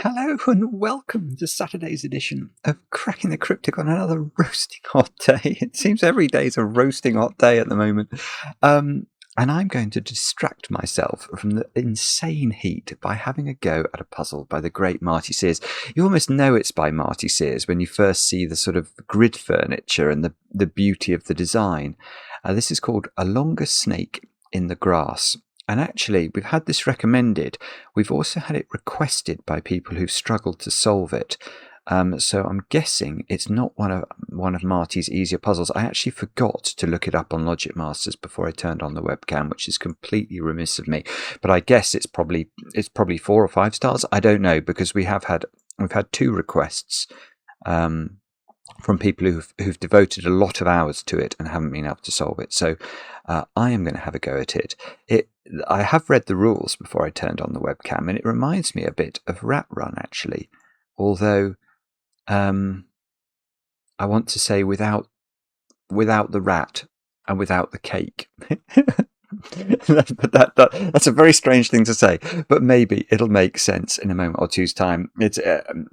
Hello and welcome to Saturday's edition of Cracking the Cryptic on another roasting hot day. It seems every day is a roasting hot day at the moment. And I'm going to distract myself from the insane heat by having a go at a puzzle by the great Marty Sears. You almost know it's by Marty Sears when you first see the sort of grid furniture and the beauty of the design. This is called A Longer Snake in the Grass. And actually, we've had this recommended. We've also had it requested by people who've struggled to solve it. So I'm guessing it's not one of Marty's easier puzzles. I actually forgot to look it up on Logic Masters before I turned on the webcam, which is completely remiss of me. But I guess it's probably 4 or 5 stars. I don't know, because we've had 2 requests from people who've devoted a lot of hours to it and haven't been able to solve it. So I am going to have a go at it. I have read the rules before I turned on the webcam, and it reminds me a bit of Rat Run, actually. Although I want to say without the rat and without the cake. That's a very strange thing to say, but maybe it'll make sense in a moment or two's time. It's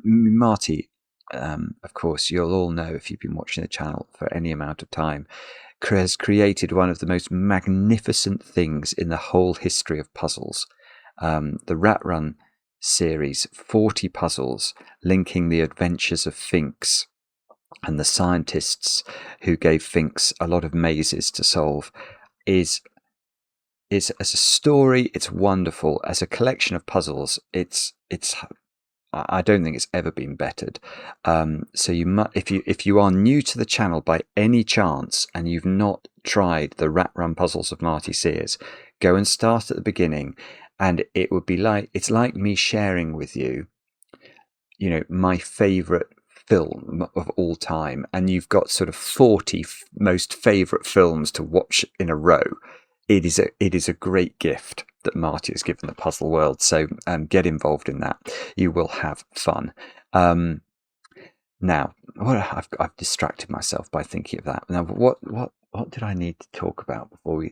Marty. Of course, you'll all know if you've been watching the channel for any amount of time, has created one of the most magnificent things in the whole history of puzzles. The Rat Run series, 40 puzzles linking the adventures of Finks and the scientists who gave Finks a lot of mazes to solve, is as a story, it's wonderful. As a collection of puzzles, it's I don't think it's ever been bettered. So if you are new to the channel by any chance and you've not tried the Rat Run puzzles of Marty Sears, go and start at the beginning, and it's like me sharing with you, my favourite film of all time, and you've got sort of 40 most favourite films to watch in a row. It is a great gift that Marty has given the puzzle world. So get involved in that. You will have fun. Now, I've distracted myself by thinking of that. Now, what did I need to talk about before we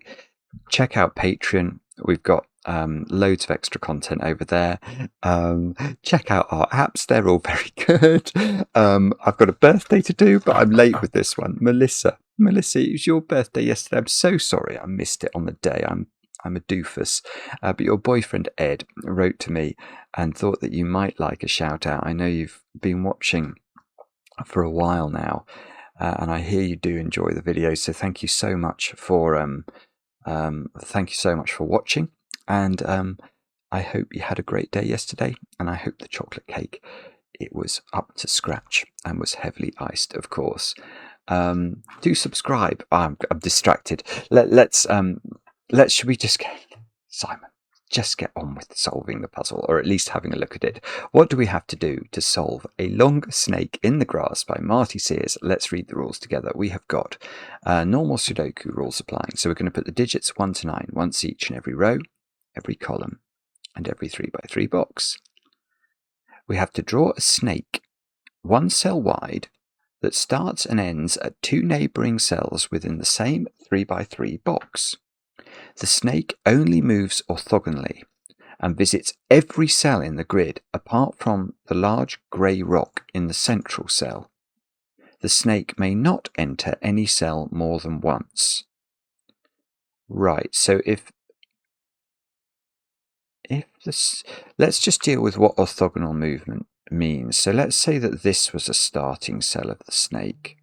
check out Patreon? We've got loads of extra content over there. Check out our apps. They're all very good. I've got a birthday to do, but I'm late with this one. Melissa, it was your birthday yesterday. I'm so sorry I missed it on the day. I'm a doofus. But your boyfriend Ed wrote to me and thought that you might like a shout out. I know you've been watching for a while now, and I hear you do enjoy the videos. So thank you so much for watching. And I hope you had a great day yesterday, and I hope the chocolate cake, it was up to scratch and was heavily iced, of course. Do subscribe. I'm distracted. Should we just get on with solving the puzzle, or at least having a look at it. What do we have to do to solve A Longer Snake in the Grass by Marty Sears? Let's read the rules together. We have got normal Sudoku rules applying. So we're going to put the digits 1 to 9 once each in every row, every column, and every 3x3 box. We have to draw a snake 1 cell wide that starts and ends at 2 neighbouring cells within the same 3x3 box. The snake only moves orthogonally and visits every cell in the grid apart from the large grey rock in the central cell. The snake may not enter any cell more than once. Right, so let's just deal with what orthogonal movement means. So let's say that this was a starting cell of the snake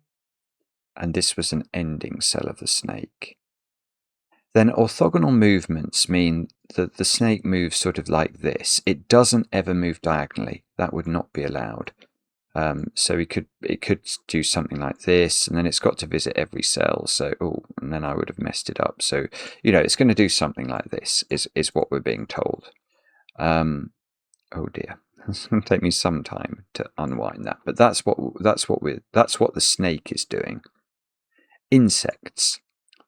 and this was an ending cell of the snake. Then orthogonal movements mean that the snake moves sort of like this. It doesn't ever move diagonally. That would not be allowed. So it could do something like this, and then it's got to visit every cell. So, and then I would have messed it up. So, it's going to do something like this, is what we're being told. Oh dear, it's going to take me some time to unwind that. But that's what the snake is doing. Insects.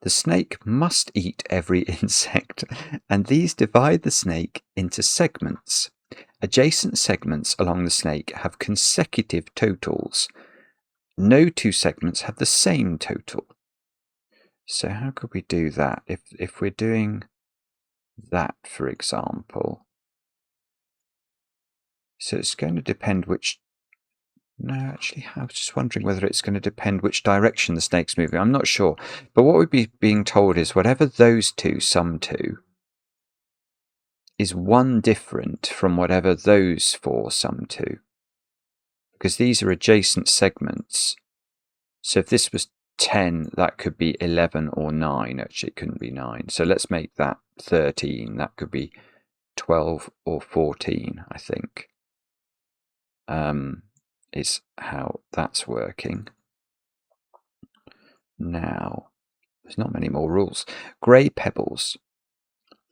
The snake must eat every insect, and these divide the snake into segments. Adjacent segments along the snake have consecutive totals. No 2 segments have the same total. So how could we do that? If we're doing that, for example, So it's going to depend which... No, actually, I was just wondering whether it's going to depend which direction the snake's moving. I'm not sure. But what we'd be being told is whatever those two sum to is one different from whatever those four sum to. Because these are adjacent segments. So if this was 10, that could be 11 or 9. Actually, it couldn't be 9. So let's make that 13. That could be 12 or 14, I think. Is how that's working. Now, there's not many more rules. Grey pebbles.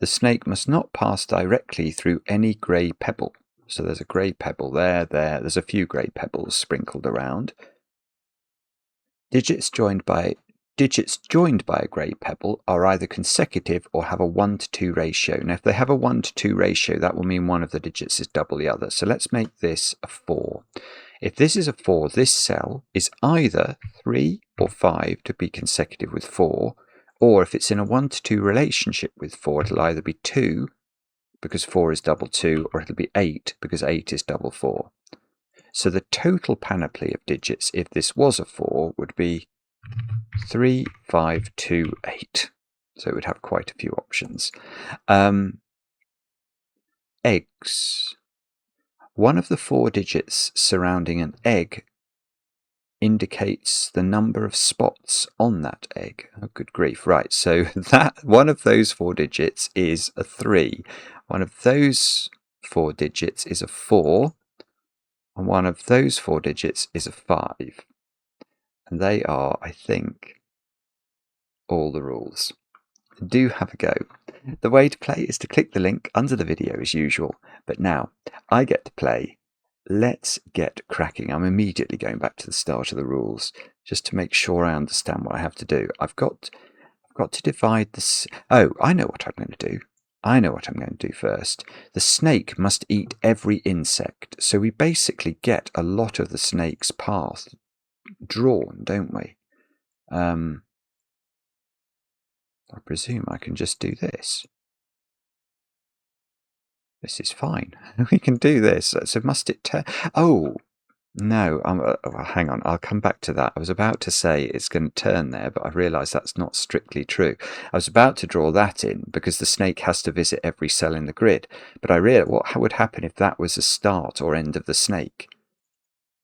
The snake must not pass directly through any grey pebble. So there's a grey pebble there. There's a few grey pebbles sprinkled around. Digits joined by a grey pebble are either consecutive or have a 1 to 2 ratio. Now, if they have a 1 to 2 ratio, that will mean one of the digits is double the other. So let's make this a 4. If this is a 4, this cell is either 3 or 5 to be consecutive with 4, or if it's in a 1 to 2 relationship with 4, it'll either be 2, because 4 is double 2, or it'll be 8, because 8 is double 4. So the total panoply of digits, if this was a 4, would be 3, 5, 2, 8. So it would have quite a few options. Eggs. One of the 4 digits surrounding an egg indicates the number of spots on that egg. Oh, good grief. Right, so that one of those 4 digits is a 3. One of those 4 digits is a 4. And one of those 4 digits is a 5. And they are, I think, all the rules. Do have a go. The way to play is to click the link under the video as usual. But now, I get to play. Let's get cracking. I'm immediately going back to the start of the rules, just to make sure I understand what I have to do. I've got to divide this. Oh, I know what I'm going to do. I know what I'm going to do first. The snake must eat every insect. So we basically get a lot of the snake's path drawn, don't we? I presume I can just do this. This is fine. We can do this. So must it turn? Oh, no. Hang on. I'll come back to that. I was about to say it's going to turn there, but I realised that's not strictly true. I was about to draw that in because the snake has to visit every cell in the grid. But I realised what would happen if that was the start or end of the snake.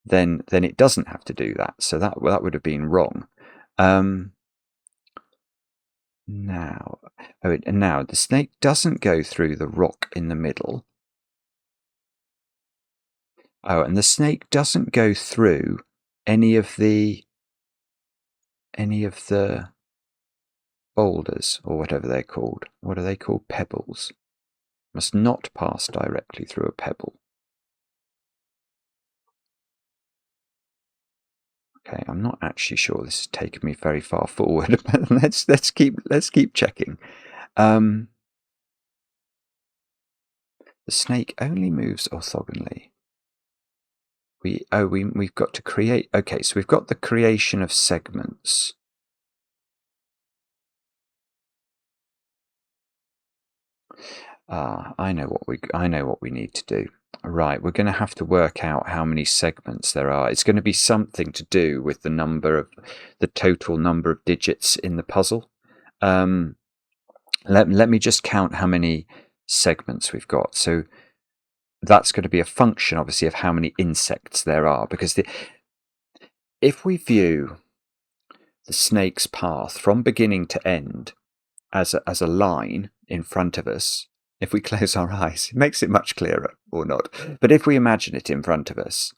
Then it doesn't have to do that. So that would have been wrong. Now the snake doesn't go through the rock in the middle. Oh, and the snake doesn't go through any of the boulders or whatever they're called. What are they called? Pebbles. Must not pass directly through a pebble. Okay, I'm not actually sure this has taken me very far forward, but let's keep checking. The snake only moves orthogonally. We've got to create. Okay, so we've got the creation of segments. I know what we need to do. Right, we're going to have to work out how many segments there are. It's going to be something to do with the total number of digits in the puzzle. Let me just count how many segments we've got. So that's going to be a function, obviously, of how many insects there are. Because if we view the snake's path from beginning to end as a line in front of us, if we close our eyes, it makes it much clearer, or not. But if we imagine it in front of us,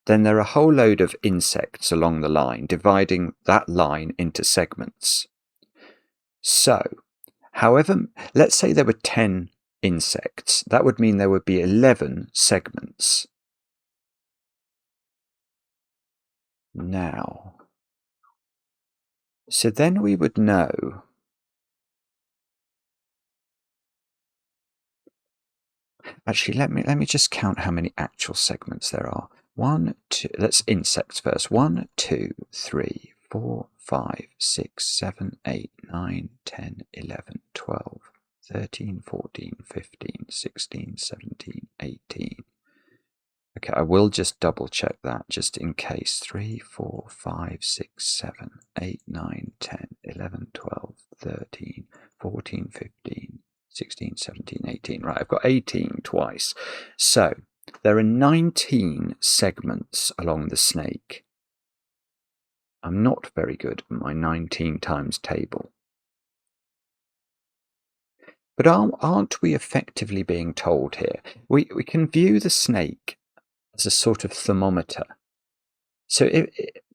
then there are a whole load of insects along the line, dividing that line into segments. So, however, let's say there were 10 insects. That would mean there would be 11 segments. Now, so then we would know actually, let me just count how many actual segments there are. 1, 2, let's insects first. 1, 2, 3, 4, 5, 6, 7, 8, 9, 10, 11, 12, 13, 14, 15, 16, 17, 18. Okay, I will just double check that just in case. 3, 4, 5, 6, 7, 8, 9, 10, 11, 12, 13, 14, 15, 16, 17, 18. Right, I've got 18 twice. So there are 19 segments along the snake. I'm not very good at my 19 times table. But aren't we effectively being told here? We can view the snake as a sort of thermometer. So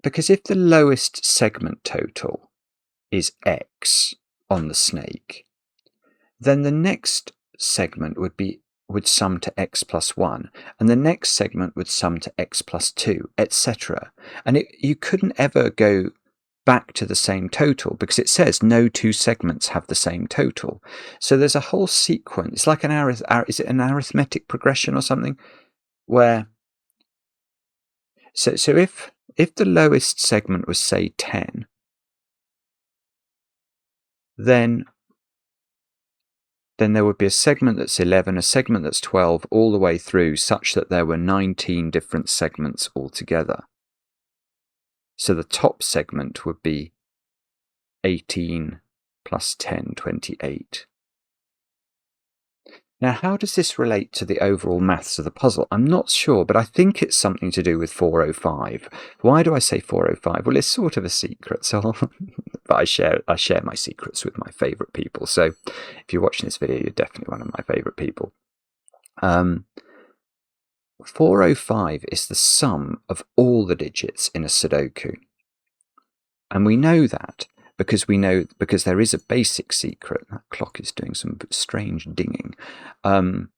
because if the lowest segment total is x on the snake, then the next segment would sum to x plus 1, and the next segment would sum to x plus 2, etc. And you couldn't ever go back to the same total because it says no two segments have the same total. So there's a whole sequence. It's like is it an arithmetic progression or something? Where so if the lowest segment was, say, 10, then there would be a segment that's 11, a segment that's 12, all the way through, such that there were 19 different segments altogether. So the top segment would be 18 plus 10, 28. Now, how does this relate to the overall maths of the puzzle? I'm not sure, but I think it's something to do with 405. Why do I say 405? Well, it's sort of a secret, so but I share my secrets with my favourite people. So if you're watching this video, you're definitely one of my favourite people. 405 is the sum of all the digits in a Sudoku. And we know that because there is a basic secret. That clock is doing some strange dinging. A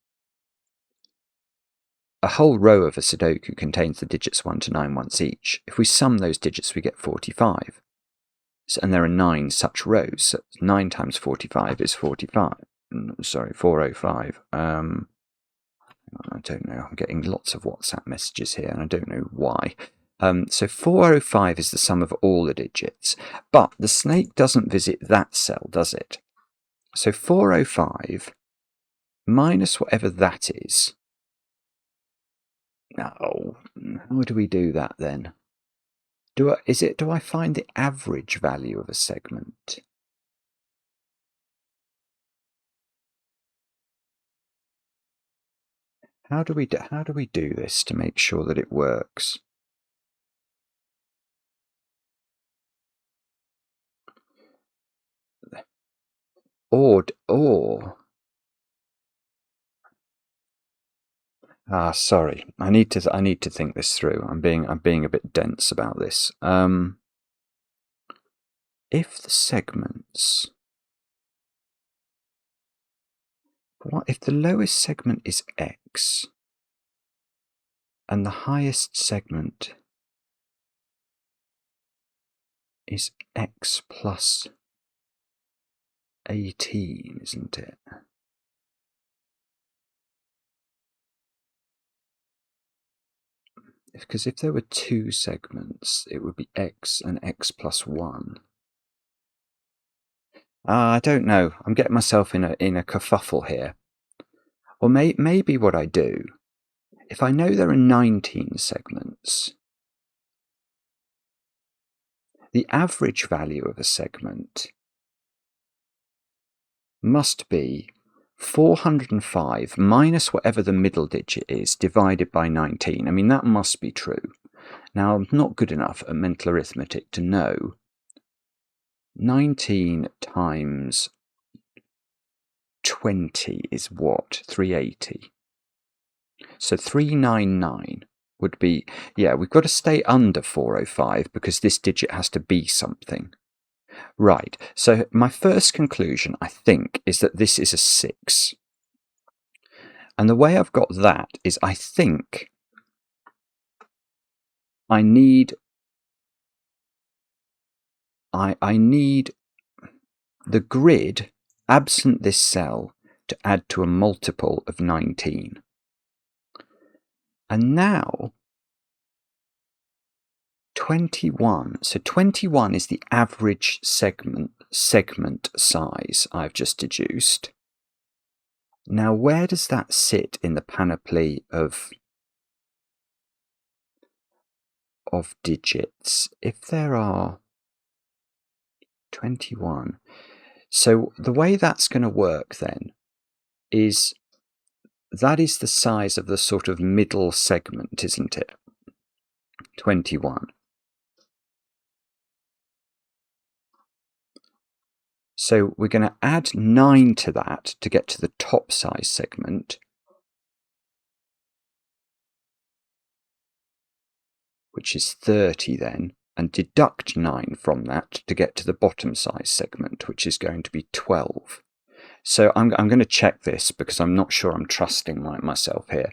whole row of a Sudoku contains the digits 1 to 9 once each. If we sum those digits, we get 45. And there are 9 such rows. So 9 times 45 is 45. Sorry, 405. I don't know. I'm getting lots of WhatsApp messages here, and I don't know why. So 405 is the sum of all the digits, but the snake doesn't visit that cell, does it? So 405 minus whatever that is. No, how do we do that then? Do I find the average value of a segment? How do we do this to make sure that it works? Sorry. I need to think this through. I'm being a bit dense about this. If the segments, if the lowest segment is x and the highest segment is x plus 18, isn't it? Because if there were 2 segments, it would be x and x plus 1. I don't know. I'm getting myself in a kerfuffle here. Or maybe what I do, if I know there are 19 segments, the average value of a segment must be 405 minus whatever the middle digit is divided by 19. I mean, that must be true. Now, I'm not good enough at mental arithmetic to know 19 times 20 is what? 380. So 399 would be, yeah, we've got to stay under 405 because this digit has to be something. Right, so my first conclusion, I think, is that this is a 6. And the way I've got that is I think I need the grid, absent this cell, to add to a multiple of 19. And now 21. So 21 is the average segment size I've just deduced. Now, where does that sit in the panoply of of digits, if there are 21, so the way that's going to work then is that is the size of the sort of middle segment, isn't it? 21. So we're going to add 9 to that to get to the top size segment, which is 30 then, and deduct 9 from that to get to the bottom size segment, which is going to be 12. So I'm going to check this because I'm not sure I'm trusting myself here.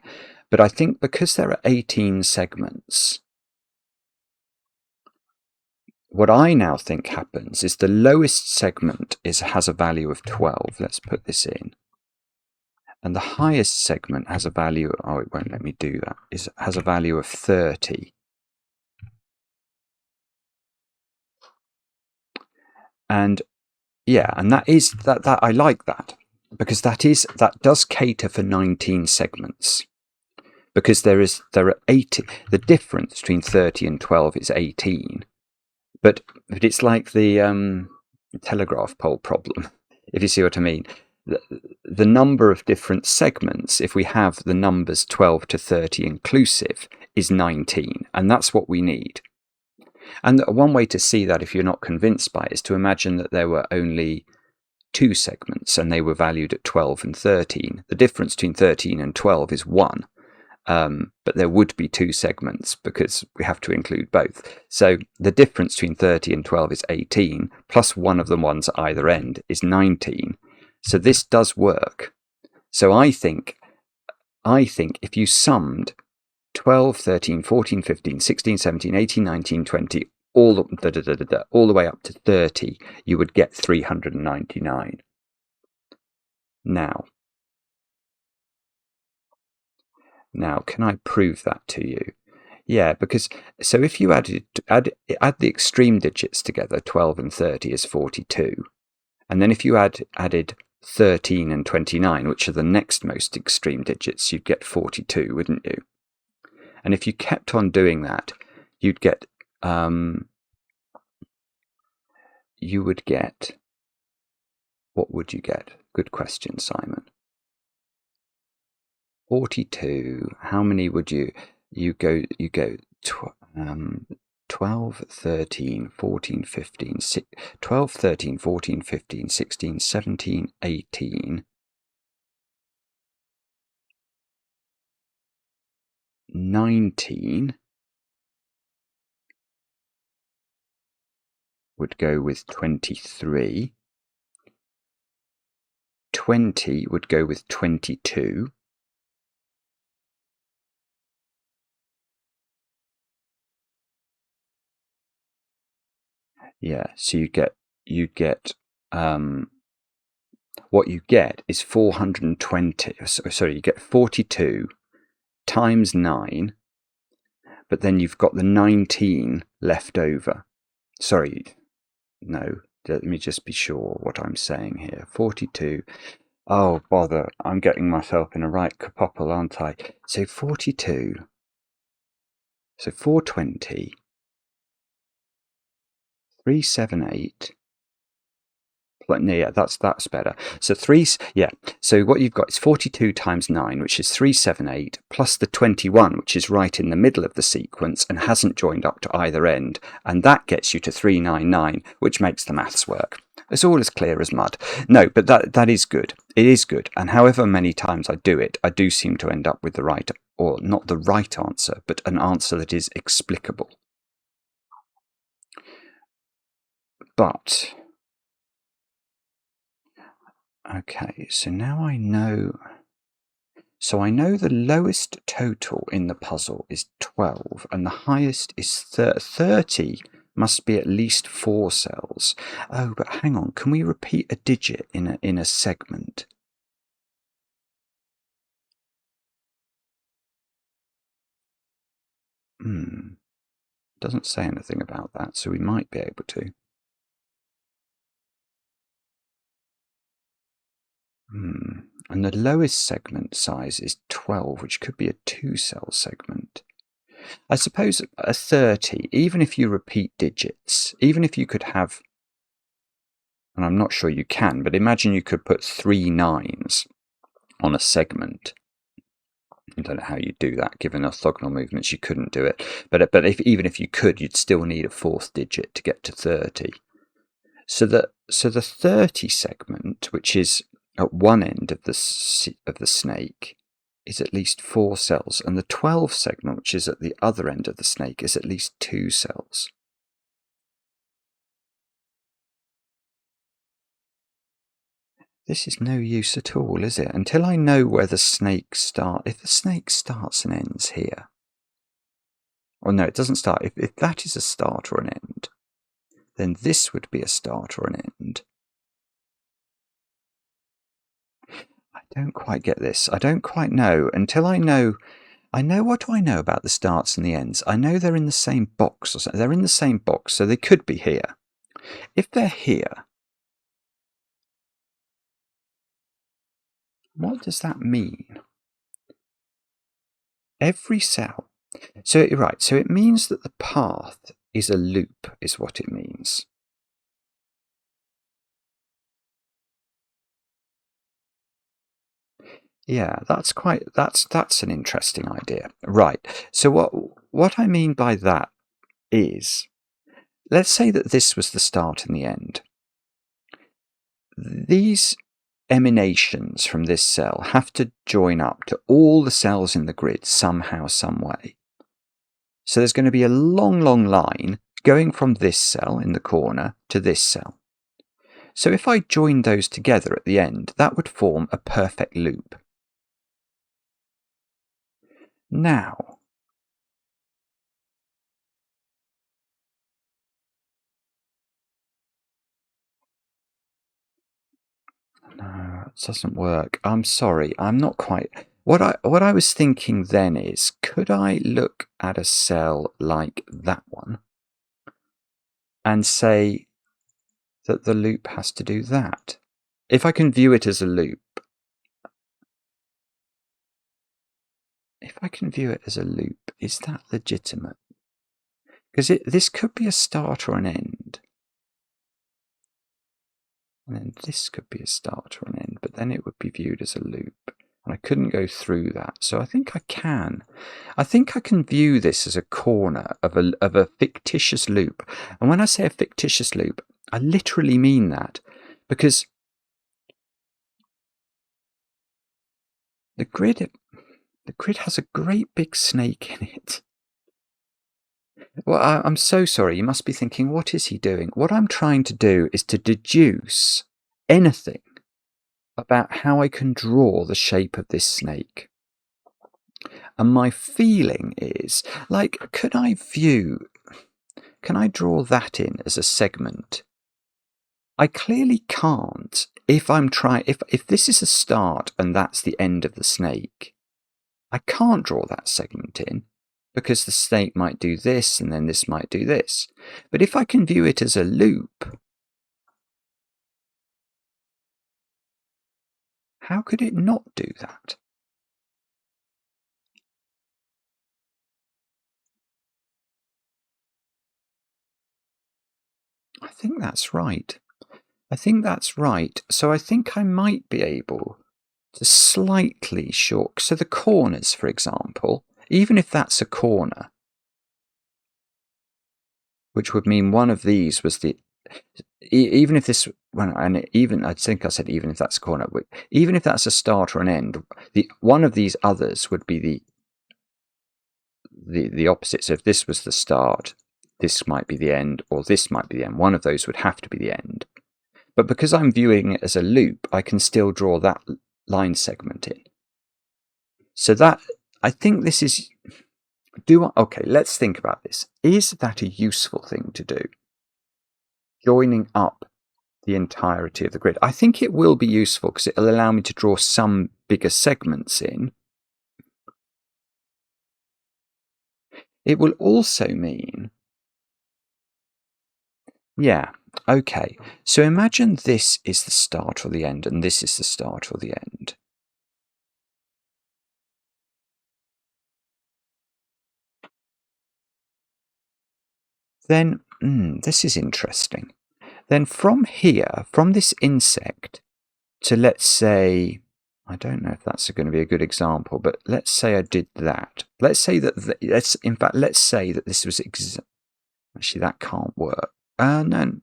But I think because there are 18 segments, what I now think happens is the lowest segment has a value of 12. Let's put this in. And the highest segment has a value, oh, it won't let me do that, has a value of 30. And yeah, and that I like that, because that does cater for 19 segments. Because there are 80, the difference between 30 and 12 is 18. But it's like the telegraph pole problem, if you see what I mean. The number of different segments, if we have the numbers 12 to 30 inclusive, is 19, and that's what we need. And one way to see that, if you're not convinced by it, is to imagine that there were only 2 segments and they were valued at 12 and 13. The difference between 13 and 12 is 1. But there would be 2 segments because we have to include both. So the difference between 30 and 12 is 18, plus one of the ones at either end is 19. So this does work. So I think if you summed 12, 13, 14, 15, 16, 17, 18, 19, 20, all the way up to 30, you would get 399. Now, can I prove that to you? Yeah, because so if you add the extreme digits together, 12 and 30 is 42. And then if you added 13 and 29, which are the next most extreme digits, you'd get 42, wouldn't you? And if you kept on doing that, you'd get what would you get? Good question, Simon. 42. How many would you go 12, 13, 14, 15, 12, 13, 14, 15, 16, 17, 18, 19 would go with 23. 20 would go with 22. Yeah, so you get what you get is 420. Sorry, you get 42 times 9, but then you've got the 19 left over. Sorry, no, let me just be sure what I'm saying here. 42. Oh, bother, I'm getting myself in a right kerfuffle, aren't I? So 42. So 420. 378. Yeah, that's better. So so what you've got is 42 times 9, which is 378, plus the 21, which is right in the middle of the sequence and hasn't joined up to either end, and that gets you to 399, which makes the maths work. It's all as clear as mud. No, but that is good. It is good, and however many times I do it, I do seem to end up with the right, or not the right answer, but an answer that is explicable. But okay, so now I know. So I know the lowest total in the puzzle is 12, and the highest is 30. Must be at least 4 cells. Oh, but hang on. Can we repeat a digit in a segment? Doesn't say anything about that, so we might be able to. And the lowest segment size is 12, which could be a 2-cell segment. I suppose a 30, even if you repeat digits, even if you could have, and I'm not sure you can, but imagine you could put 3 9s on a segment. I don't know how you do that. Given orthogonal movements, you couldn't do it. But even if you could, you'd still need a 4th digit to get to 30. So the 30 segment, which is at one end of the snake, is at least 4 cells, and the 12 segment, which is at the other end of the snake, is at least 2 cells. This is no use at all, is it? Until I know where the snake starts. If the snake starts and ends here. Or no, it doesn't start. If that is a start or an end, then this would be a start or an end. I don't quite get this. I don't quite know. Until I know... what do I know about the starts and the ends? I know they're in the same box or something. They're in the same box, so they could be here. If they're here, what does that mean? Every cell. So, right, so it means that the path is a loop, is what it means. Yeah, that's an interesting idea. Right. So what I mean by that is, let's say that this was the start and the end. These emanations from this cell have to join up to all the cells in the grid somehow, some way. So there's going to be a long, long line going from this cell in the corner to this cell. So if I joined those together at the end, that would form a perfect loop. Now, no, it doesn't work. I'm sorry. I'm not quite... What I was thinking then is, could I look at a cell like that one and say that the loop has to do that? If I can view it as a loop, is that legitimate? Because this could be a start or an end. And then this could be a start or an end, but then it would be viewed as a loop. And I couldn't go through that. So I think I can. I think I can view this as a corner of a fictitious loop. And when I say a fictitious loop, I literally mean that. Because the grid has a great big snake in it. Well, I'm so sorry. You must be thinking, what is he doing? What I'm trying to do is to deduce anything about how I can draw the shape of this snake. And my feeling is, like, can I draw that in as a segment? I clearly can't if this is a start and that's the end of the snake. I can't draw that segment in, because the snake might do this and then this might do this. But if I can view it as a loop, how could it not do that? I think that's right. So I think I might be able to slightly short. So the corners, for example, even if that's a corner, which would mean one of these was the... Even if this... I think I said even if that's a corner. Even if that's a start or an end, one of these others would be the opposite. So if this was the start, this might be the end, or this might be the end. One of those would have to be the end. But because I'm viewing it as a loop, I can still draw that line segment in. So that, I think this is... Okay, let's think about this. Is that a useful thing to do? Joining up the entirety of the grid. I think it will be useful because it'll allow me to draw some bigger segments in. It will also mean... Yeah, okay. So imagine this is the start or the end, and this is the start or the end. then this is interesting. Then from here, from this insect to, let's say, I don't know if that's going to be a good example, but let's say I did that. Let's say that, let's say that this was actually, that can't work. No,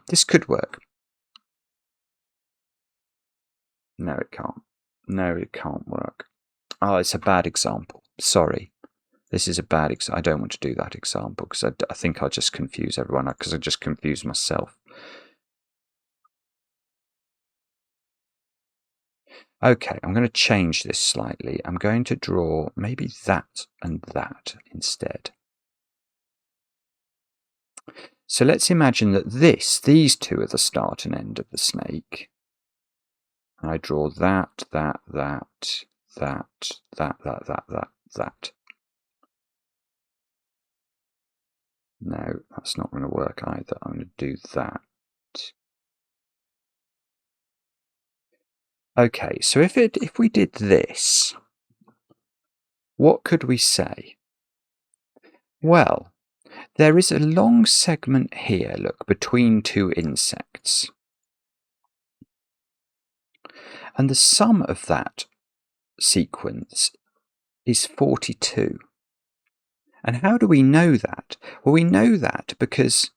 this could work. No, it can't. No, it can't work. Oh, it's a bad example. Sorry. This is a bad example. I don't want to do that example because I think I'll just confuse everyone, because I just confuse myself. Okay, I'm going to change this slightly. I'm going to draw maybe that and that instead. So let's imagine that these two are the start and end of the snake. I draw that. No, that's not going to work either. I'm going to do that. Okay, so if we did this, what could we say? Well, there is a long segment here, look, between two insects. And the sum of that sequence is 42. And how do we know that? Well, we know that because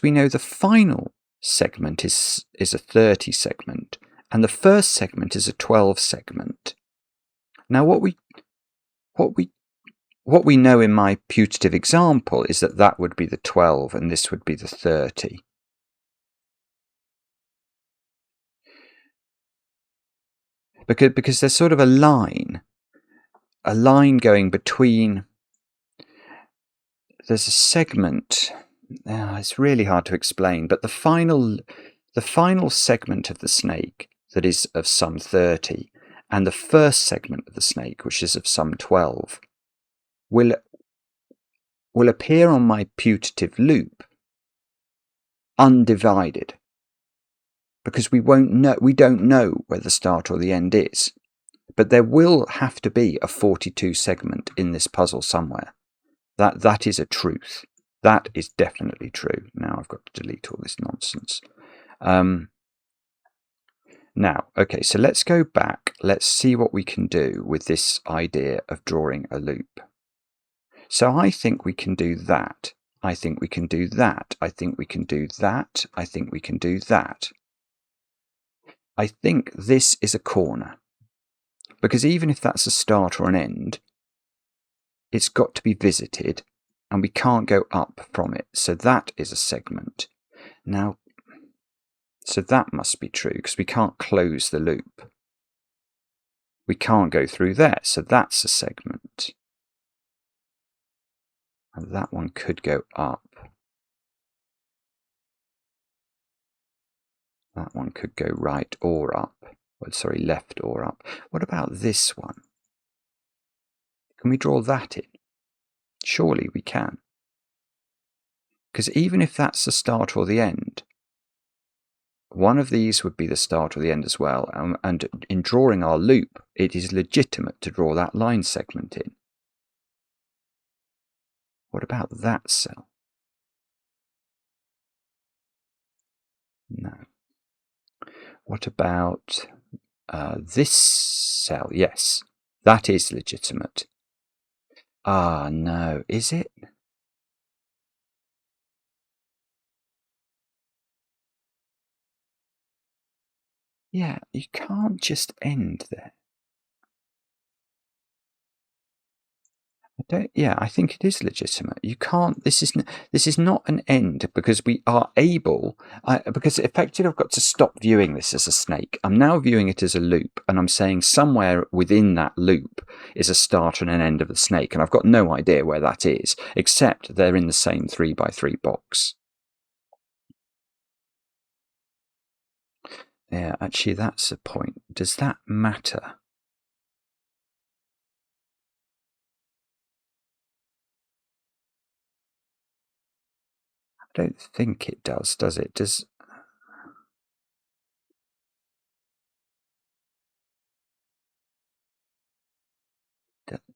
we know the final segment is a 30 segment, and the first segment is a 12 segment. Now, what we know in my putative example is that would be the 12 and this would be the 30. Because there's sort of a line going between. There's a segment. It's really hard to explain, but the final segment of the snake that is of sum 30 and the first segment of the snake, which is of sum 12, will appear on my putative loop undivided, because we don't know where the start or the end is, but there will have to be a 42 segment in this puzzle somewhere. That is a truth. That is definitely true. Now I've got to delete all this nonsense. Now, okay, so let's go back. Let's see what we can do with this idea of drawing a loop. So I think we can do that. I think we can do that. I think we can do that. I think we can do that. I think this is a corner, because even if that's a start or an end, it's got to be visited, and we can't go up from it. So that is a segment. Now, so that must be true, because we can't close the loop. We can't go through there, so that's a segment. And that one could go up. That one could go right or up. Well, sorry, left or up. What about this one? Can we draw that in? Surely we can. Because even if that's the start or the end, one of these would be the start or the end as well. And in drawing our loop, it is legitimate to draw that line segment in. What about that cell? No. What about this cell? Yes, that is legitimate. Ah, no, is it? Yeah, you can't just end there. I think it is legitimate. You can't. This is not an end, because we are able. Because effectively, I've got to stop viewing this as a snake. I'm now viewing it as a loop, and I'm saying somewhere within that loop is a start and an end of the snake, and I've got no idea where that is, except they're in the same 3x3 box. Yeah, actually, that's the point. Does that matter? I don't think it does it? Does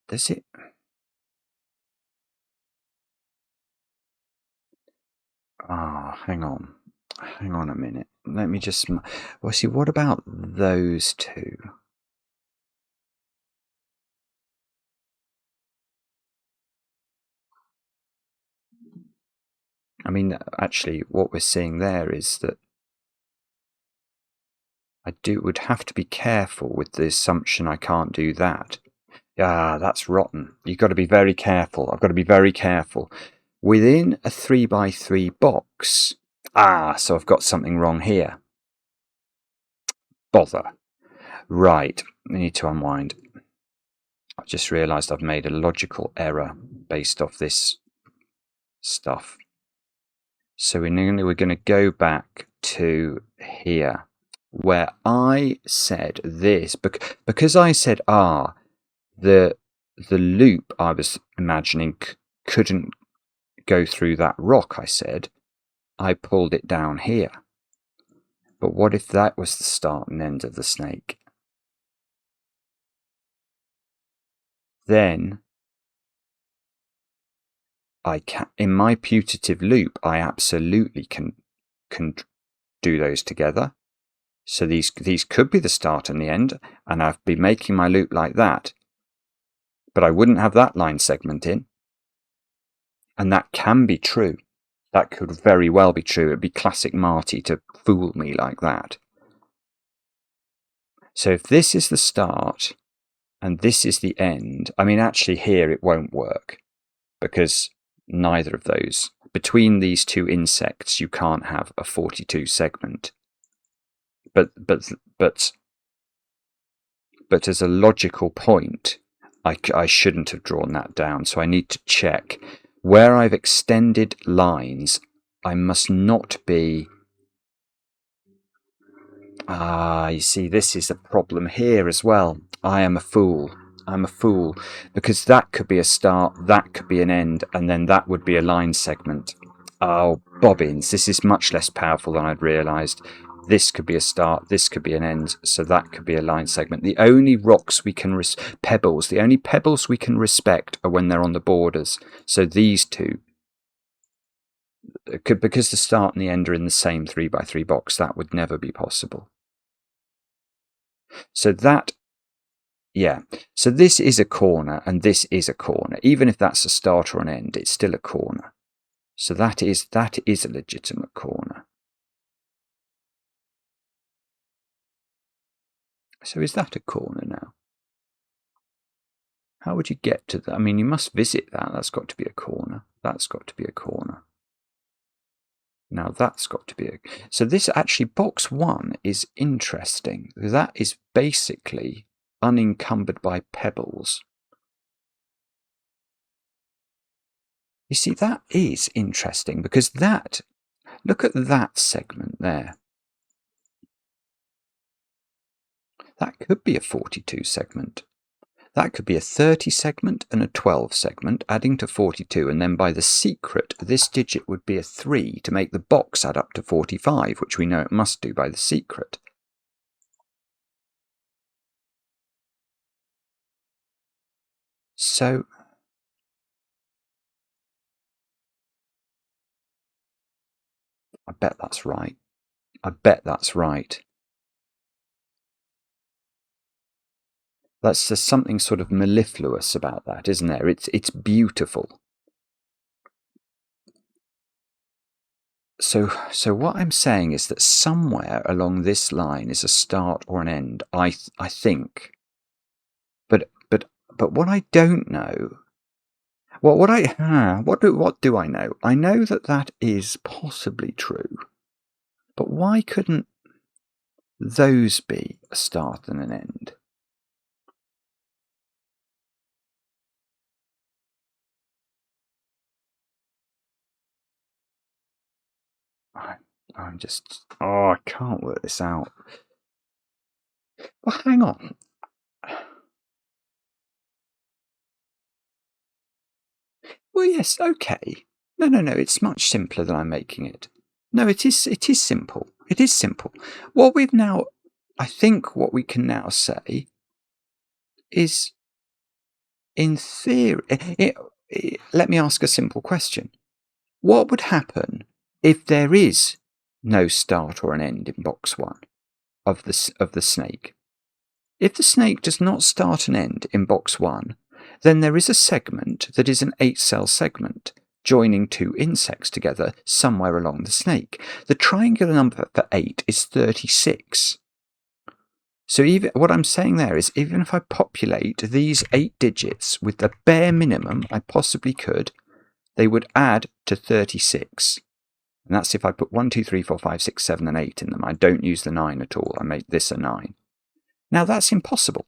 Does it? Hang on. Hang on a minute. Let me just... Well, see, what about those two? I mean, actually, what we're seeing there is that would have to be careful with the assumption I can't do that. That's rotten. You've got to be very careful. I've got to be very careful. Within a 3x3 box... so I've got something wrong here. Bother. Right, I need to unwind. I've just realised I've made a logical error based off this stuff. So we're going to go back to here, where I said this, because I said, the loop I was imagining couldn't go through that rock, I said, I pulled it down here. But what if that was the start and end of the snake? Then I can, in my putative loop, I absolutely can do those together. So these could be the start and the end, and I've been making my loop like that. But I wouldn't have that line segment in. And that can be true. That could very well be true. It'd be classic Marty to fool me like that. So if this is the start and this is the end, I mean, actually here it won't work, because neither of those, between these two insects, you can't have a 42 segment. But as a logical point, I shouldn't have drawn that down. So I need to check where I've extended lines. I must not be... you see, this is a problem here as well. I am a fool. I'm a fool, because that could be a start, that could be an end, and then that would be a line segment. Oh, bobbins, this is much less powerful than I'd realised. This could be a start, this could be an end, so that could be a line segment. The only rocks we can... pebbles, the only pebbles we can respect are when they're on the borders. So these two, because the start and the end are in the same 3x3 box, that would never be possible. So that... yeah, so this is a corner and this is a corner. Even if that's a start or an end, it's still a corner. So that is a legitimate corner. So is that a corner now? How would you get to that? I mean, you must visit that. That's got to be a corner. That's got to be a corner. Now that's got to be a... So this actually, box 1 is interesting. That is basically unencumbered by pebbles. You see, that is interesting, because that... look at that segment there. That could be a 42 segment. That could be a 30 segment and a 12 segment, adding to 42, and then by the secret, this digit would be a 3 to make the box add up to 45, which we know it must do by the secret. So... I bet that's right. I bet that's right. There's something sort of mellifluous about that, isn't there? It's beautiful. So what I'm saying is that somewhere along this line is a start or an end, I think. But what I don't know... what do I know? I know that is possibly true. But why couldn't those be a start and an end? I'm just... I can't work this out. Well, hang on. Well, yes, okay. No, it's much simpler than I'm making it. No, it is simple. It is simple. What we've now... I think what we can now say is in theory, let me ask a simple question. What would happen if there is no start or an end in box 1 of the snake? If the snake does not start and end in box 1, then there is a segment that is an 8-cell segment, joining 2 insects together somewhere along the snake. The triangular number for 8 is 36. So what I'm saying there is, even if I populate these 8 digits with the bare minimum I possibly could, they would add to 36. And that's if I put 1, 2, 3, 4, 5, 6, 7, and 8 in them. I don't use the 9 at all. I make this a 9. Now that's impossible,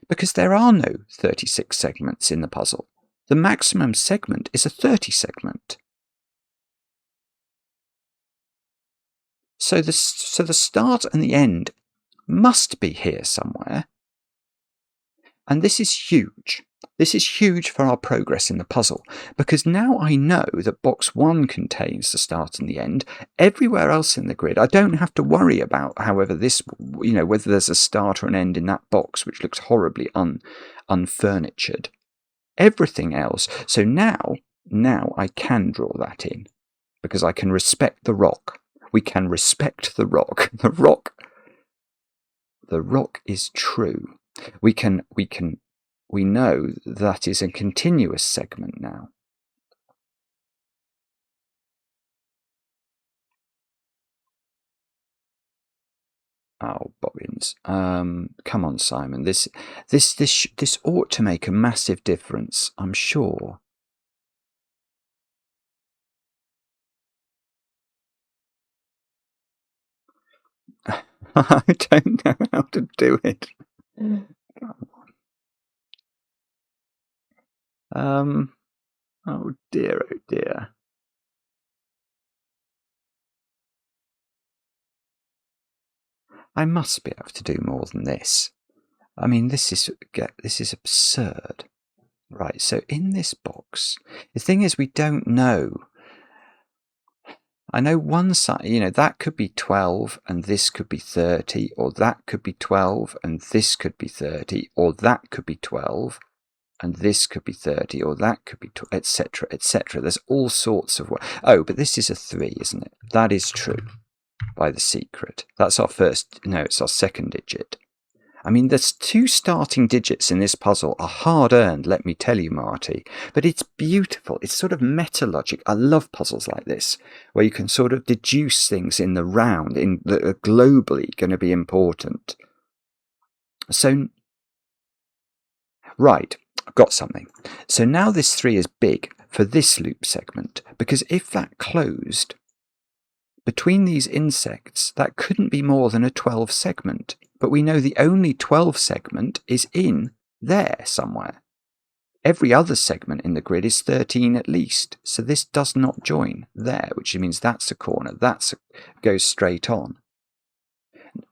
because there are no 36 segments in the puzzle. The maximum segment is a 30 segment. So the start and the end must be here somewhere. And this is huge. This is huge for our progress in the puzzle, because now I know that box 1 contains the start and the end. Everywhere else in the grid, I don't have to worry about, however, whether there's a start or an end in that box, which looks horribly unfurnitured. Everything else. So now I can draw that in, because I can respect the rock. We can respect the rock. The rock is true. We know that is a continuous segment now. Oh, bobbins. Come on, Simon. This ought to make a massive difference, I'm sure. I don't know how to do it. Oh dear, oh dear. I must be able to do more than this. I mean, this is absurd. Right, so in this box, the thing is, we don't know. I know one side, that could be 12 and this could be 30, or that could be 12 and this could be 30, or that could be 12 and this could be 30, or that could be, etc., etc. There's all sorts of... Oh, but this is a 3, isn't it? That is true, by the secret. That's our first... No, it's our second digit. I mean, there's 2 starting digits in this puzzle are hard-earned, let me tell you, Marty. But it's beautiful. It's sort of meta-logic. I love puzzles like this, where you can sort of deduce things in the round that are globally going to be important. So, right, I've got something. So now this 3 is big for this loop segment, because if that closed between these insects, that couldn't be more than a 12 segment. But we know the only 12 segment is in there somewhere. Every other segment in the grid is 13 at least. So this does not join there, which means that's a corner. Goes straight on.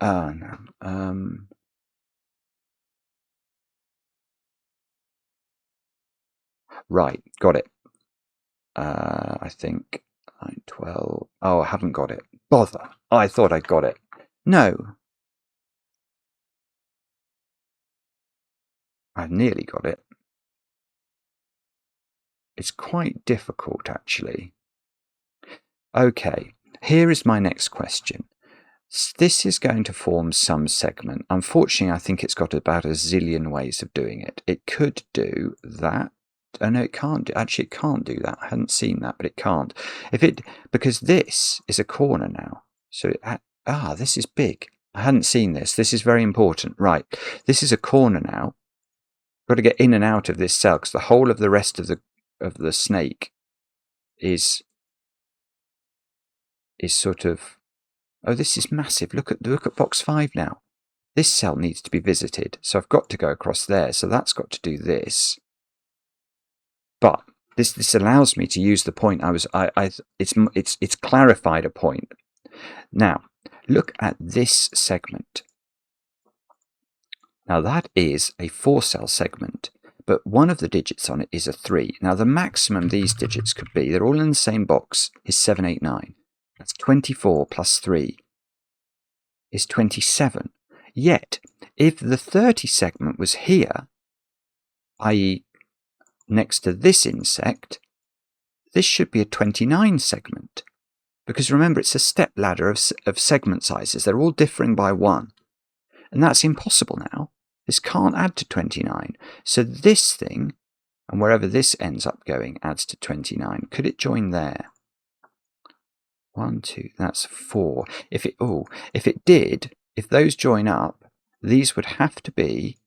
No. Right, got it. I think 9, 12. Oh, I haven't got it. Bother. I thought I got it. No. I've nearly got it. It's quite difficult, actually. Okay, here is my next question. This is going to form some segment. Unfortunately, I think it's got about a zillion ways of doing it. It could do that. Oh, no, it can't. Actually, it can't do that. I hadn't seen that, but it can't. Because this is a corner now. So, this is big. I hadn't seen this. This is very important. Right, this is a corner now. Got to get in and out of this cell, because the whole of the rest of the snake is sort of... Oh, this is massive. Look at box 5 now. This cell needs to be visited, so I've got to go across there. So that's got to do this. But this allows me to use the point it's clarified a point. Now, look at this segment. Now that is a 4-cell segment, but one of the digits on it is a 3. Now the maximum these digits could be, they're all in the same box, is 7, 8, 9. That's 24 plus 3 is 27. Yet, if the 30 segment was here, i.e. next to this insect, this should be a 29 segment. Because remember, it's a step ladder of segment sizes. They're all differing by 1. And that's impossible now. This can't add to 29. So this thing, and wherever this ends up going, adds to 29. Could it join there? 1, 2, that's 4. If it did, if those join up, these would have to be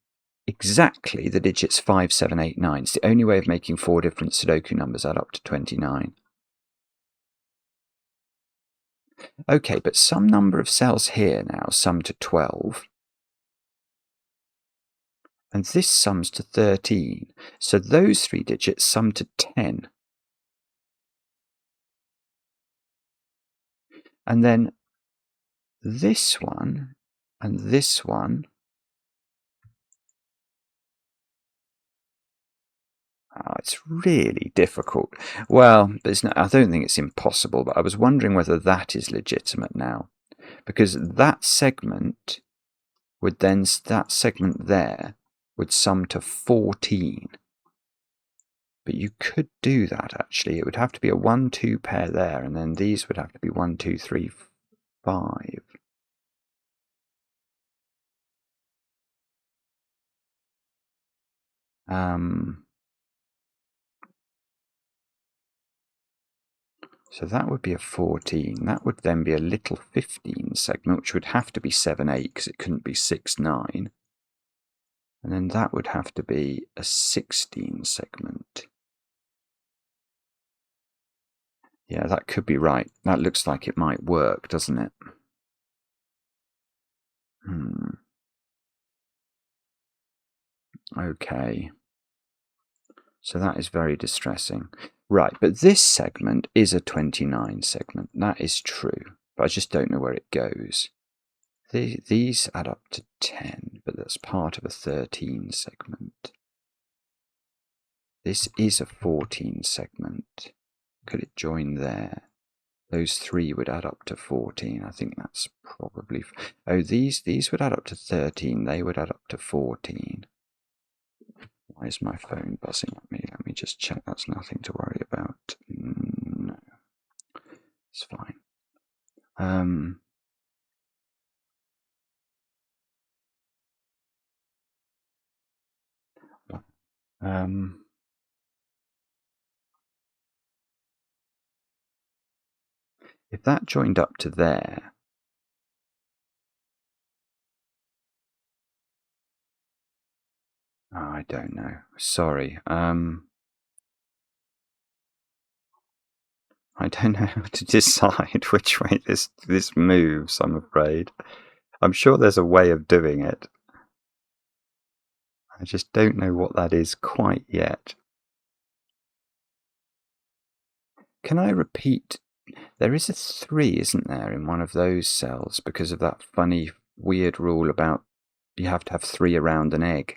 exactly the digits 5, 7, 8, 9. It's the only way of making 4 different Sudoku numbers add up to 29. Okay, but some number of cells here now sum to 12. And this sums to 13. So those 3 digits sum to 10. And then this one and this one. Oh, it's really difficult. Well, I don't think it's impossible, but I was wondering whether that is legitimate now. Because that segment there would sum to 14. But you could do that, actually. It would have to be a 1, 2 pair there, and then these would have to be 1, 2, 3, 5. So that would be a 14. That would then be a little 15 segment, which would have to be 7, 8, because it couldn't be 6, 9. And then that would have to be a 16 segment. Yeah, that could be right. That looks like it might work, doesn't it? Okay. So that is very distressing. Right, but this segment is a 29 segment. That is true, but I just don't know where it goes. These add up to 10, but that's part of a 13 segment. This is a 14 segment. Could it join there? Those 3 would add up to 14. I think that's probably... Oh, these would add up to 13. They would add up to 14. Why is my phone buzzing at me? Let me just check. That's nothing to worry about. No. It's fine. If that joined up to there, oh, I don't know. Sorry. I don't know how to decide which way this moves, I'm afraid. I'm sure there's a way of doing it. I just don't know what that is quite yet. Can I repeat? There is a 3, isn't there, in one of those cells because of that funny, weird rule about you have to have 3 around an egg.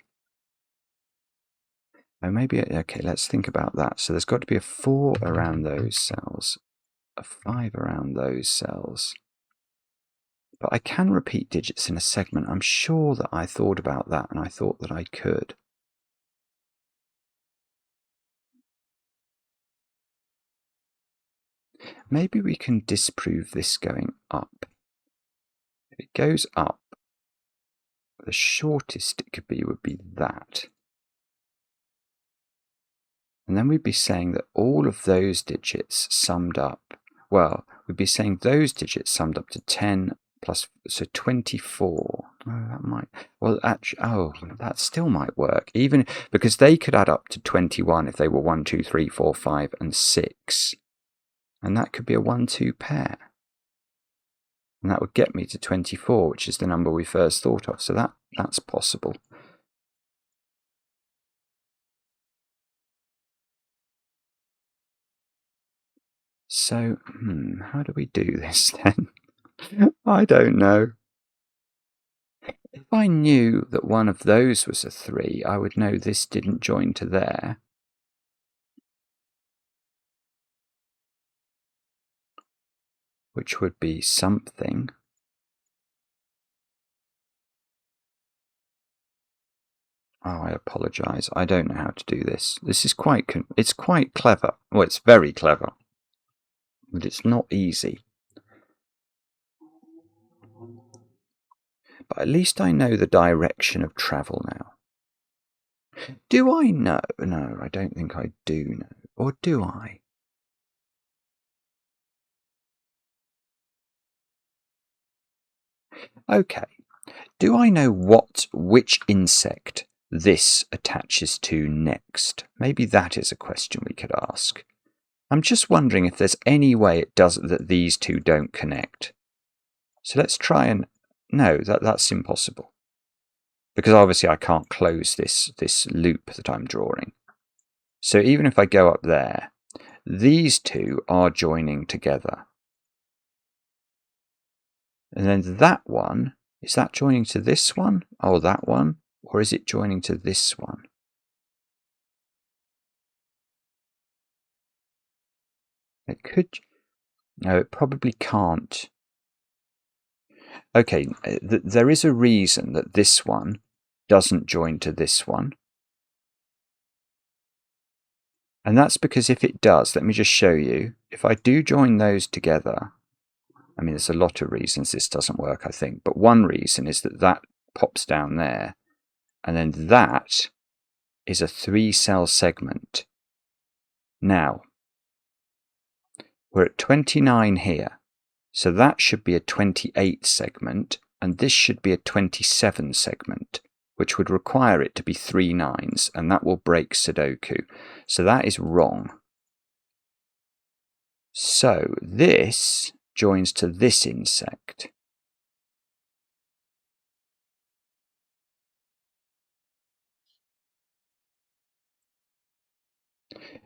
Oh, maybe, okay, let's think about that. So there's got to be a 4 around those cells, a 5 around those cells. But I can repeat digits in a segment. I'm sure that I thought about that and I thought that I could. Maybe we can disprove this going up. If it goes up, the shortest it could be would be that. And then we'd be saying that all of those digits summed up, well, we'd be saying those digits summed up to 10 plus, so 24. Oh, that might, well, actually, oh, that still might work, even because they could add up to 21 if they were 1, 2, 3, 4, 5, and 6. And that could be a 1, 2 pair. And that would get me to 24, which is the number we first thought of. So that's possible. So, how do we do this then? I don't know. If I knew that one of those was a 3, I would know this didn't join to there. Which would be something. Oh, I apologise. I don't know how to do this. This is it's quite clever. Well, it's very clever. But it's not easy. But at least I know the direction of travel now. Do I know? No, I don't think I do know. Or do I? Okay. Do I know which insect this attaches to next? Maybe that is a question we could ask. I'm just wondering if there's any way it does that these two don't connect. So let's try and... No, that's impossible. Because obviously I can't close this loop that I'm drawing. So even if I go up there, these two are joining together. And then that one, is that joining to this one? Oh, that one? Or is it joining to this one? It could... No, it probably can't. Okay, there is a reason that this one doesn't join to this one. And that's because if it does, let me just show you. If I do join those together, I mean, there's a lot of reasons this doesn't work, I think. But one reason is that that pops down there. And then that is a 3-cell segment. Now, we're at 29 here. So that should be a 28 segment. And this should be a 27 segment, which would require it to be 3 9s. And that will break Sudoku. So that is wrong. So this joins to this insect.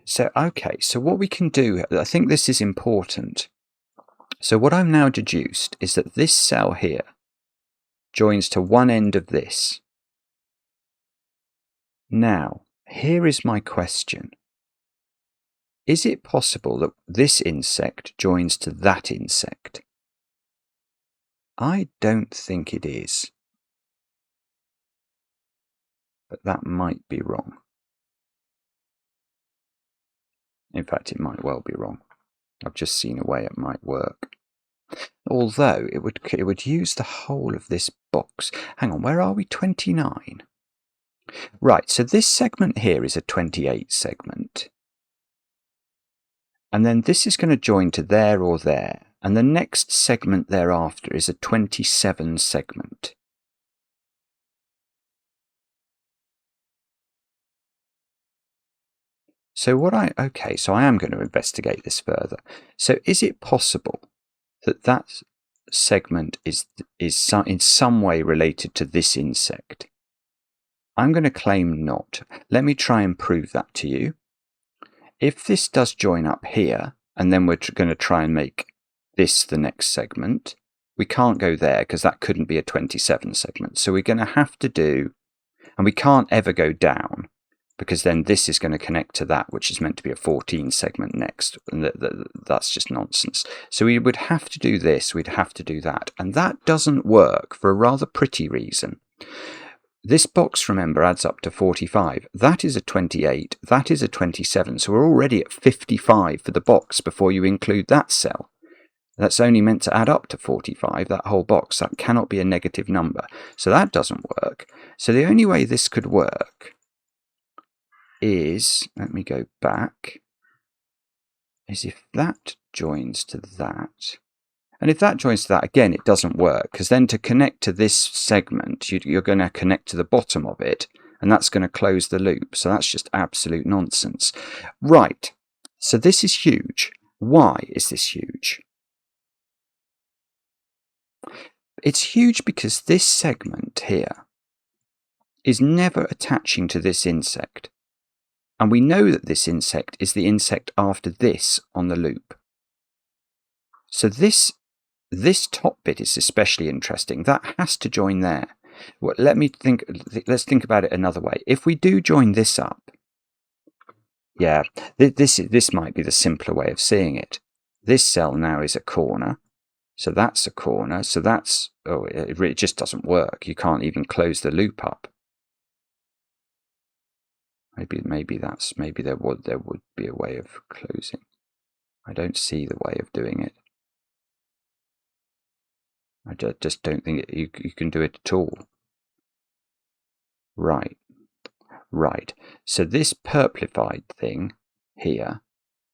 So, okay, so what we can do, I think this is important. So what I've now deduced is that this cell here joins to one end of this. Now, here is my question. Is it possible that this insect joins to that insect? I don't think it is. But that might be wrong. In fact, it might well be wrong. I've just seen a way it might work. Although it would use the whole of this box. Hang on, where are we? 29. Right, so this segment here is a 28 segment. And then this is going to join to there or there. And the next segment thereafter is a 27 segment. So okay, so I am going to investigate this further. So is it possible that that segment is in some way related to this insect? I'm going to claim not. Let me try and prove that to you. If this does join up here, and then we're going to try and make this the next segment, we can't go there because that couldn't be a 27 segment. So we're going to have to do, and we can't ever go down, because then this is going to connect to that, which is meant to be a 14 segment next. And that's just nonsense. So we would have to do this, we'd have to do that. And that doesn't work for a rather pretty reason. This box, remember, adds up to 45. That is a 28, that is a 27. So we're already at 55 for the box before you include that cell. That's only meant to add up to 45, that whole box. That cannot be a negative number. So that doesn't work. So the only way this could work is, let me go back, is if that joins to that. And if that joins to that, again, it doesn't work, because then to connect to this segment, you're going to connect to the bottom of it, and that's going to close the loop. So that's just absolute nonsense. Right, so this is huge. Why is this huge? It's huge because this segment here is never attaching to this insect. And we know that this insect is the insect after this on the loop. So this top bit is especially interesting. That has to join there. Well, let's think about it another way. If we do join this up, yeah, this might be the simpler way of seeing it. This cell now is a corner. So that's a corner. So that's, it just doesn't work. You can't even close the loop up. Maybe there would be a way of closing. I don't see the way of doing it. I just don't think you can do it at all. Right. So this purplified thing here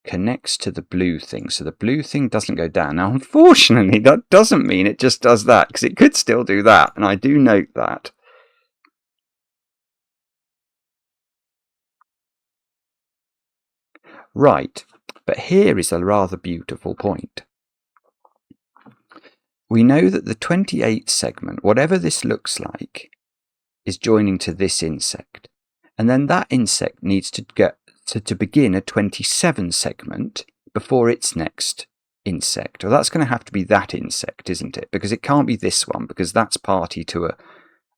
connects to the blue thing. So the blue thing doesn't go down. Now, unfortunately, that doesn't mean it just does that, because it could still do that. And I do note that. Right. But here is a rather beautiful point. We know that the 28 segment, whatever this looks like, is joining to this insect. And then that insect needs to get to begin a 27 segment before its next insect. Well, that's going to have to be that insect, isn't it? Because it can't be this one, because that's party to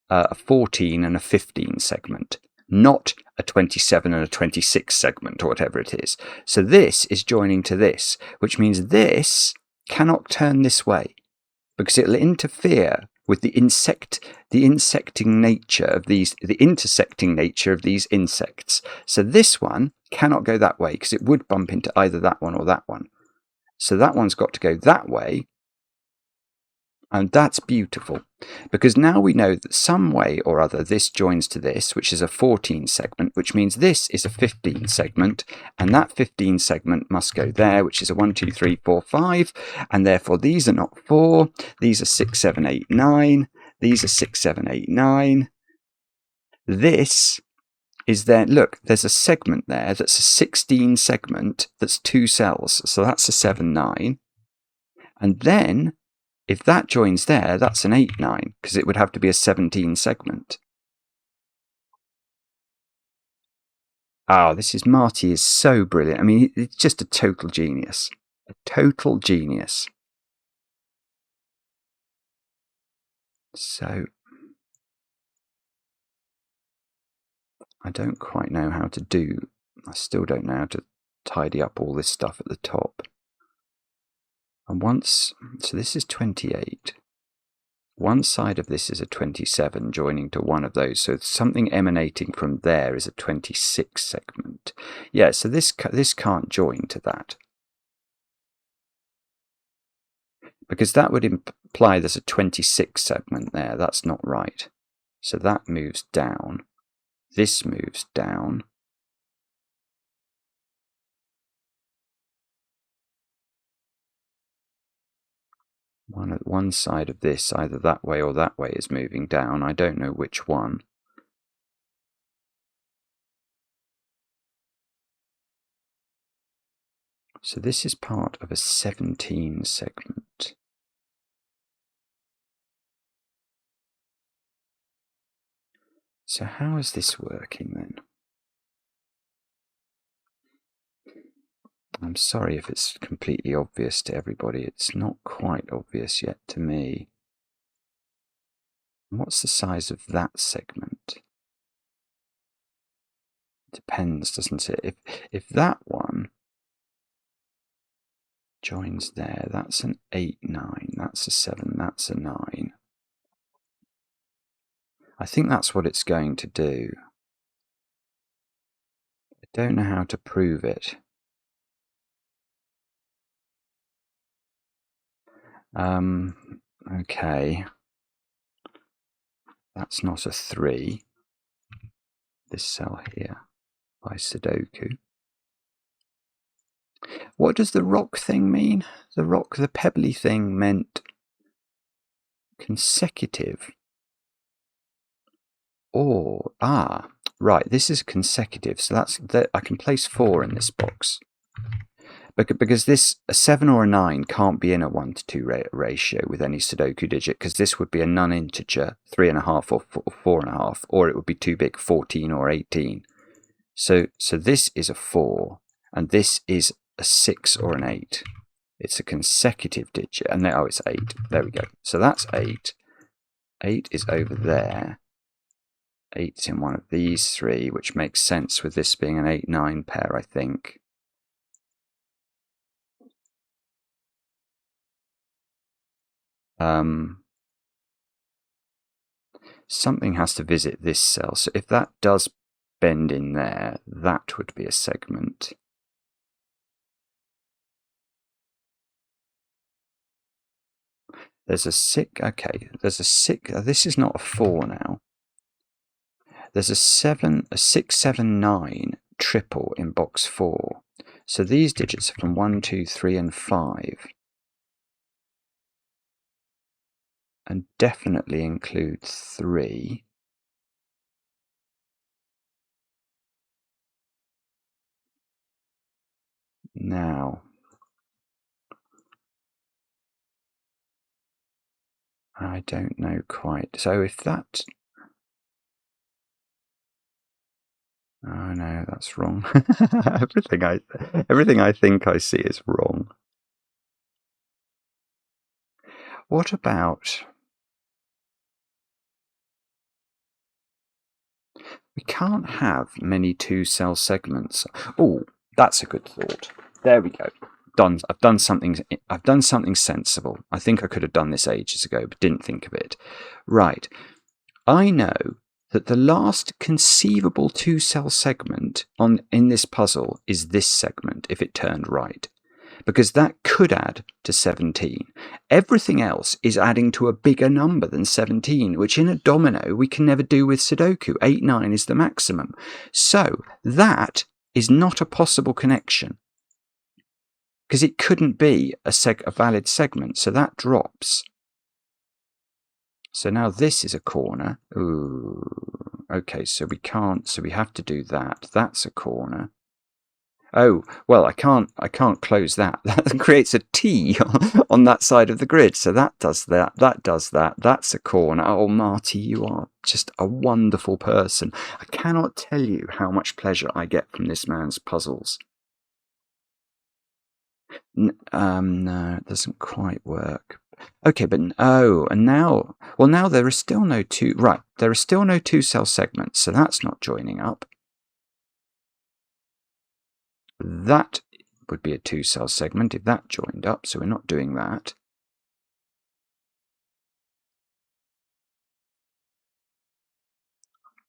a 14 and a 15 segment, not a 27 and a 26 segment, or whatever it is. So this is joining to this, which means this cannot turn this way, because it'll interfere with the intersecting nature of these insects. So this one cannot go that way, because it would bump into either that one or that one. So that one's got to go that way. And that's beautiful, because now we know that some way or other this joins to this, which is a 14 segment, which means this is a 15 segment, and that 15 segment must go there, which is a 1, 2, 3, 4, 5, and therefore these are not 4, these are 6, 7, 8, 9, these are 6, 7, 8, 9. This is there, look, there's a segment there that's a 16 segment that's 2 cells, so that's a 7, 9, and then if that joins there, that's an 8, 9, because it would have to be a 17 segment. Marty is so brilliant. I mean, it's just a total genius. A total genius. So, I don't quite know how to do. I still don't know how to tidy up all this stuff at the top. And so this is 28. One side of this is a 27 joining to one of those, so something emanating from there is a 26 segment. Yeah, so this can't join to that, because that would imply there's a 26 segment there. That's not right. So that moves down. This moves down. One side of this, either that way or that way, is moving down. I don't know which one. So this is part of a 17 segment. So how is this working then? I'm sorry if it's completely obvious to everybody. It's not quite obvious yet to me. What's the size of that segment? Depends, doesn't it? If that one joins there, that's an 8, 9, that's a 7, that's a 9. I think that's what it's going to do. I don't know how to prove it. Okay. That's not a 3. This cell here by Sudoku. What does the rock thing mean? The pebbly thing meant consecutive. Or, right, this is consecutive, so I can place 4 in this box. Because a 7 or a 9 can't be in a 1 to 2 ratio with any Sudoku digit, because this would be a non-integer 3.5 or 4.5, or it would be too big, 14 or 18. So this is a 4, and this is a 6 or an 8. It's a consecutive digit, and now it's 8. There we go. So that's 8. 8 is over there. 8's in one of these 3, which makes sense with this being an 8-9 pair, I think. Something has to visit this cell. So if that does bend in there, that would be a segment. There's a 6, okay, there's a 6, this is not a 4 now. There's a 7, a 6, 7, 9 triple in box 4. So these digits are from 1, 2, 3, and 5. And definitely include 3. Now, I don't know quite. So if that... Oh no, that's wrong. Everything I think I see is wrong. What about... We can't have many 2-cell segments. Oh, that's a good thought. There we go. Done. I've done something sensible. I think I could have done this ages ago, but didn't think of it. Right. I know that the last conceivable 2-cell segment in this puzzle is this segment if it turned right, because that could add to 17. Everything else is adding to a bigger number than 17, which in a domino we can never do with Sudoku. 8, 9 is the maximum. So that is not a possible connection, because it couldn't be a valid segment, so that drops. So now this is a corner. Ooh, okay, so we can't, so we have to do that. That's a corner. Oh, well, I can't close that. That creates a T on that side of the grid. So that does that, that does that. That's a corner. Oh, Marty, you are just a wonderful person. I cannot tell you how much pleasure I get from this man's puzzles. No, it doesn't quite work. Okay, but and now, well, now there is still no there are still no 2-cell segments, so that's not joining up. That would be a 2-cell segment if that joined up, so we're not doing that.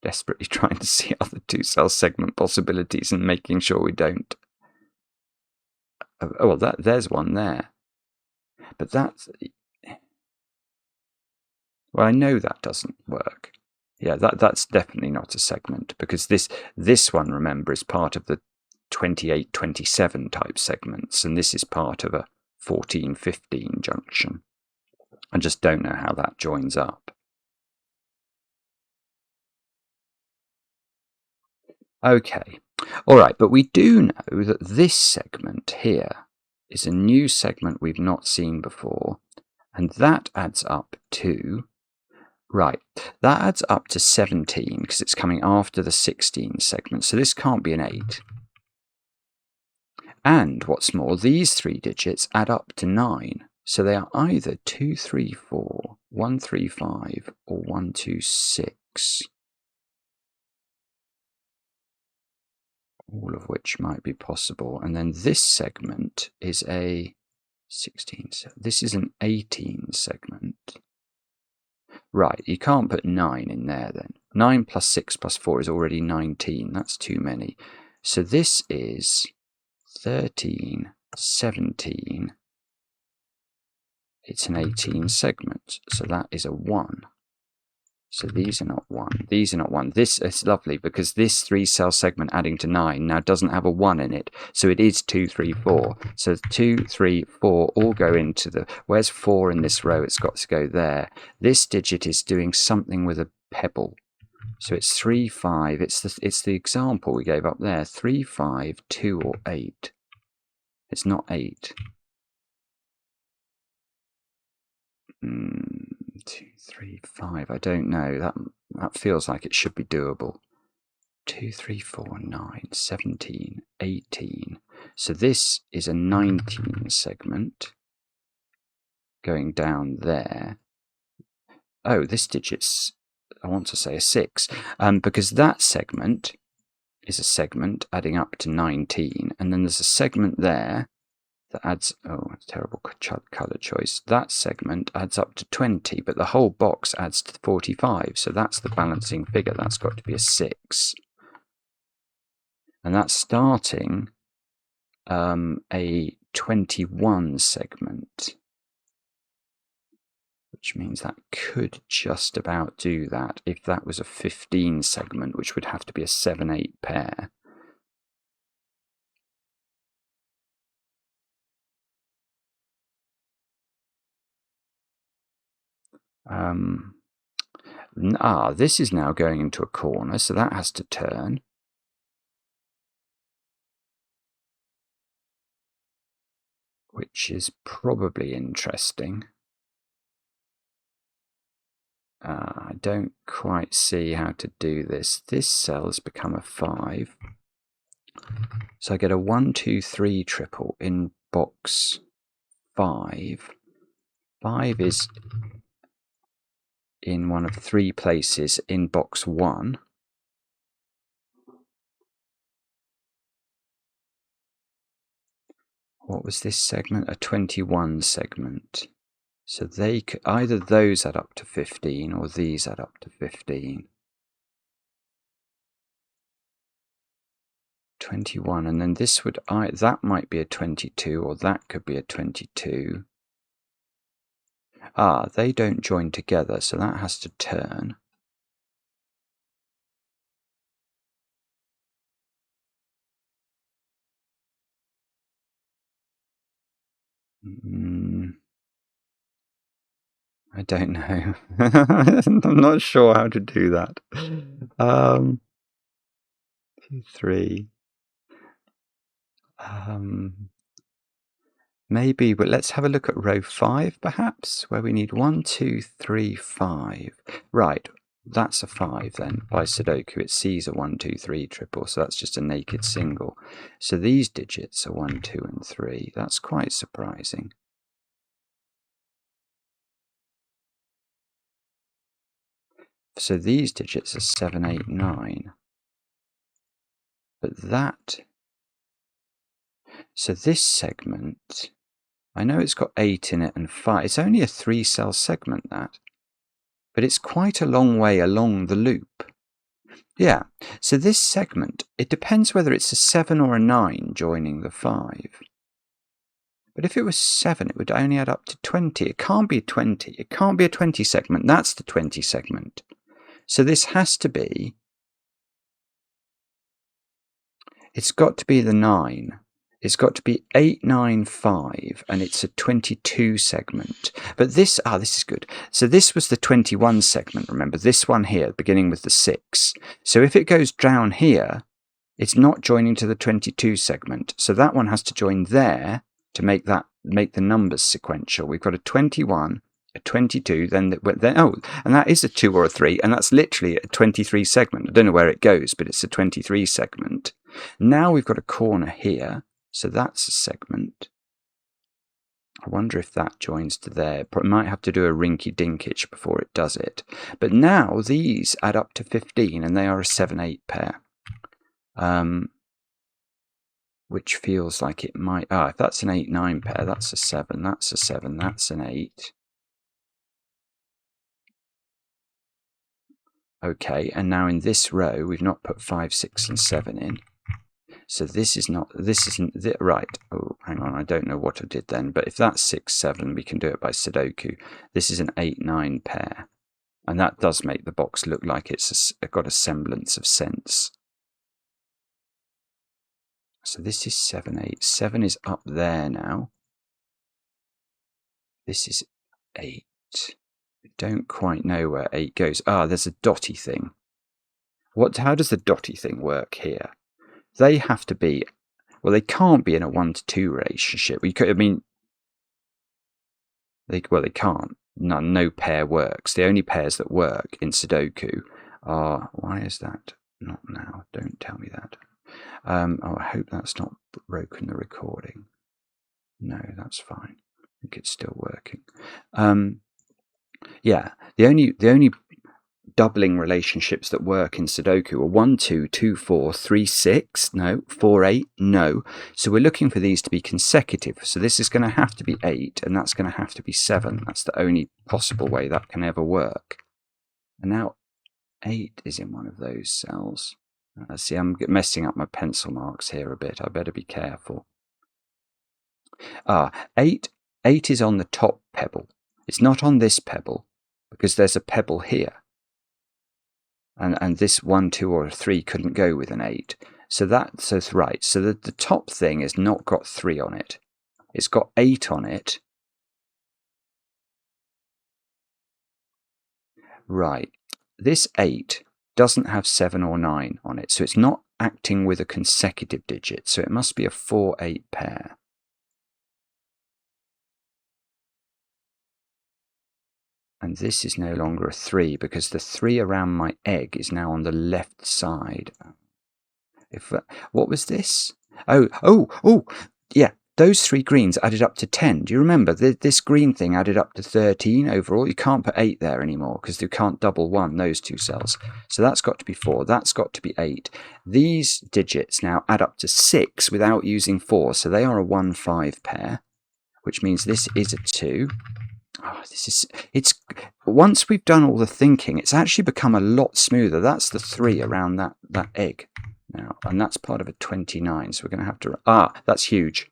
Desperately trying to see other 2-cell segment possibilities and making sure we don't. Oh, well, there's one there. But that's... Well, I know that doesn't work. Yeah, that's definitely not a segment, because this one, remember, is part of the 28, 27 type segments, and this is part of a 14, 15 junction. I just don't know how that joins up. Okay, all right, but we do know that this segment here is a new segment we've not seen before, and that adds up to... Right, that adds up to 17 because it's coming after the 16 segment, so this can't be an 8. And what's more, these 3 digits add up to 9, so they are either 2, 3, 4, 1, 3, 5, or 1, 2, 6. All of which might be possible. And then this segment is a 16, this is an 18 segment. Right, you can't put 9 in there then. 9 plus 6 plus 4 is already 19. That's too many. So this is 13, 17. It's an 18 segment. So that is a 1. So these are not 1. These are not 1. This is lovely because this 3-cell segment adding to 9 now doesn't have a 1 in it. So it is 2, 3, 4. So 2, 3, 4 all go into the... Where's 4 in this row? It's got to go there. This digit is doing something with a pebble. So it's 3, 5. It's the example we gave up there. 3, 5, 2, or 8. It's not 8. 2, 3, 5. I don't know. That feels like it should be doable. 2, 3, 4, 9, 17, 18. So this is a 19 segment going down there. Oh, this digit's, I want to say a 6, because that segment is a segment adding up to 19, and then there's a segment there that adds, oh, terrible colour choice. That segment adds up to 20, but the whole box adds to 45, so that's the balancing figure. That's got to be a 6. And that's starting a 21 segment, which means that could just about do that if that was a 15 segment, which would have to be a 7-8 pair. This is now going into a corner, so that has to turn. Which is probably interesting. I don't quite see how to do this. This cell has become a 5. So I get a 1, 2, 3 triple in box 5. 5 is in one of 3 places in box 1. What was this segment? A 21 segment. So they could, either those add up to 15 or these add up to 15. 21, and then this would, that might be a 22, or that could be a 22. They don't join together, so that has to turn. I don't know. I'm not sure how to do that. 2, 3. Maybe, but let's have a look at row 5, perhaps, where we need 1, 2, 3, 5. Right, that's a 5 then. By Sudoku, it sees a 1, 2, 3 triple, so that's just a naked single. So these digits are 1, 2, and 3. That's quite surprising. So these digits are 7, 8, 9. But that... So this segment... I know it's got 8 in it and 5. It's only a 3-cell segment, that. But it's quite a long way along the loop. Yeah, so this segment, it depends whether it's a 7 or a 9 joining the 5. But if it was 7, it would only add up to 20. It can't be 20. It can't be a 20 segment. That's the 20 segment. So this has to be... It's got to be the 9. It's got to be 8, 9, 5, and it's a 22 segment. But this, this is good. So this was the 21 segment, remember, this one here, beginning with the 6. So if it goes down here, it's not joining to the 22 segment. So that one has to join there to make the numbers sequential. We've got a 21, a 22, then and that is a 2 or a 3, and that's literally a 23 segment. I don't know where it goes, but it's a 23 segment. Now we've got a corner here. So that's a segment. I wonder if that joins to there. Probably might have to do a rinky-dinkage before it does it. But now these add up to 15, and they are a 7-8 pair. Which feels like it might... if that's an 8-9 pair, that's a 7, that's a 7, that's an 8. Okay, and now in this row, we've not put 5, 6, and 7 in. So this isn't right. Oh, hang on, I don't know what I did then. But if that's 6, 7, we can do it by Sudoku. This is an 8, 9 pair. And that does make the box look like it's got a semblance of sense. So this is 7, 8. 7 is up there now. This is 8. I don't quite know where 8 goes. There's a dotty thing. How does the dotty thing work here? They have to be, well, they can't be in a 1-to-2 relationship. They can't. No pair works. The only pairs that work in Sudoku are, why is that not now? Don't tell me that. I hope that's not broken the recording. No, that's fine. I think it's still working. Yeah, the only doubling relationships that work in Sudoku are 1, 2, 2, 4, 3, 6, no, 4, 8, no. So we're looking for these to be consecutive. So this is going to have to be 8, and that's going to have to be 7. That's the only possible way that can ever work. And now 8 is in one of those cells. See, I'm messing up my pencil marks here a bit. I better be careful. 8 is on the top pebble. It's not on this pebble because there's a pebble here. And this 1, 2, or 3 couldn't go with an 8. So that's right. So the top thing has not got 3 on it. It's got 8 on it. Right. This 8 doesn't have 7 or 9 on it, so it's not acting with a consecutive digit, so it must be a 4-8 pair. And this is no longer a 3 because the 3 around my egg is now on the left side. What was this? Oh, yeah, those 3 greens added up to 10. Do you remember? This green thing added up to 13 overall. You can't put 8 there anymore because you can't double 1, those 2 cells. So that's got to be 4. That's got to be 8. These digits now add up to 6 without using 4. So they are a 1-5 pair, which means this is a 2. Once we've done all the thinking, it's actually become a lot smoother. That's the 3 around that egg now, and that's part of a 29. So we're going to have to, that's huge.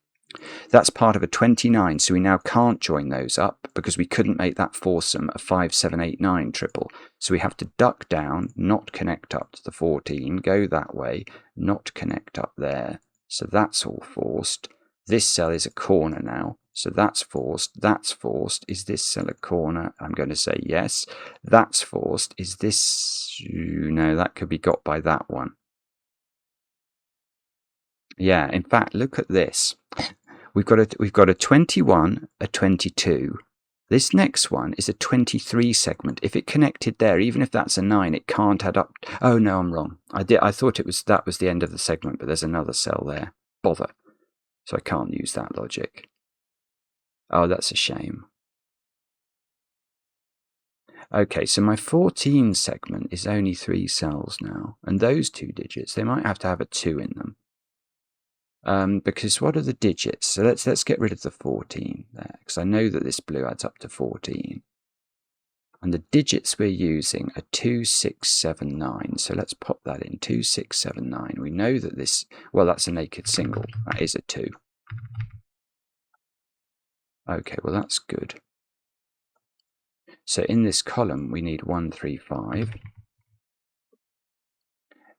That's part of a 29, so we now can't join those up because we couldn't make that foursome a 5, 7, 8, 9 triple. So we have to duck down, not connect up to the 14, go that way, not connect up there. So that's all forced. This cell is a corner now. So that's forced, that's forced. Is this cell a corner? I'm going to say yes. That's forced. Is this... No, that could be got by that one. Yeah, in fact, look at this. We've got a 21, a 22. This next one is a 23 segment. If it connected there, even if that's a 9, it can't add up. Oh, no, I'm wrong. I thought that was the end of the segment, but there's another cell there. Bother. So I can't use that logic. Oh, that's a shame. Okay, so my 14 segment is only 3 cells now. And those 2 digits, they might have to have a 2 in them. Because what are the digits? So let's get rid of the 14 there, because I know that this blue adds up to 14. And the digits we're using are 2, 6, 7, 9. So let's pop that in, 2, 6, 7, 9. We know that this, well, that's a naked single. That is a 2. Okay, well, that's good. So in this column, we need 1, 3, 5.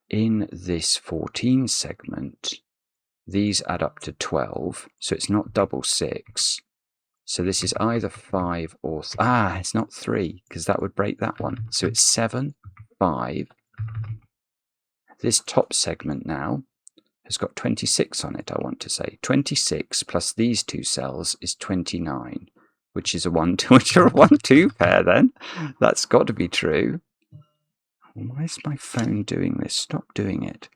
In this 14 segment, these add up to 12, so it's not double 6. So this is either 5 or... it's not 3, because that would break that one. So it's 7, 5. This top segment now has got 26 on it, I want to say. 26 plus these 2 cells is 29, which is a 1, 2, which are a 1, 2 pair then. That's got to be true. Why is my phone doing this? Stop doing it.